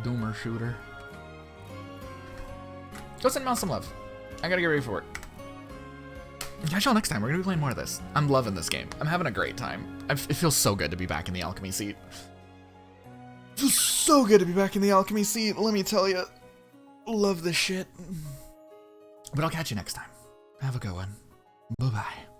Doomer shooter. Go send Mal some love. I gotta get ready for work. Catch y'all next time. We're gonna be playing more of this. I'm loving this game. I'm having a great time. It feels so good to be back in the alchemy seat. It feels so good to be back in the alchemy seat, let me tell you. Love this shit. But I'll catch you next time. Have a good one. Bye-bye.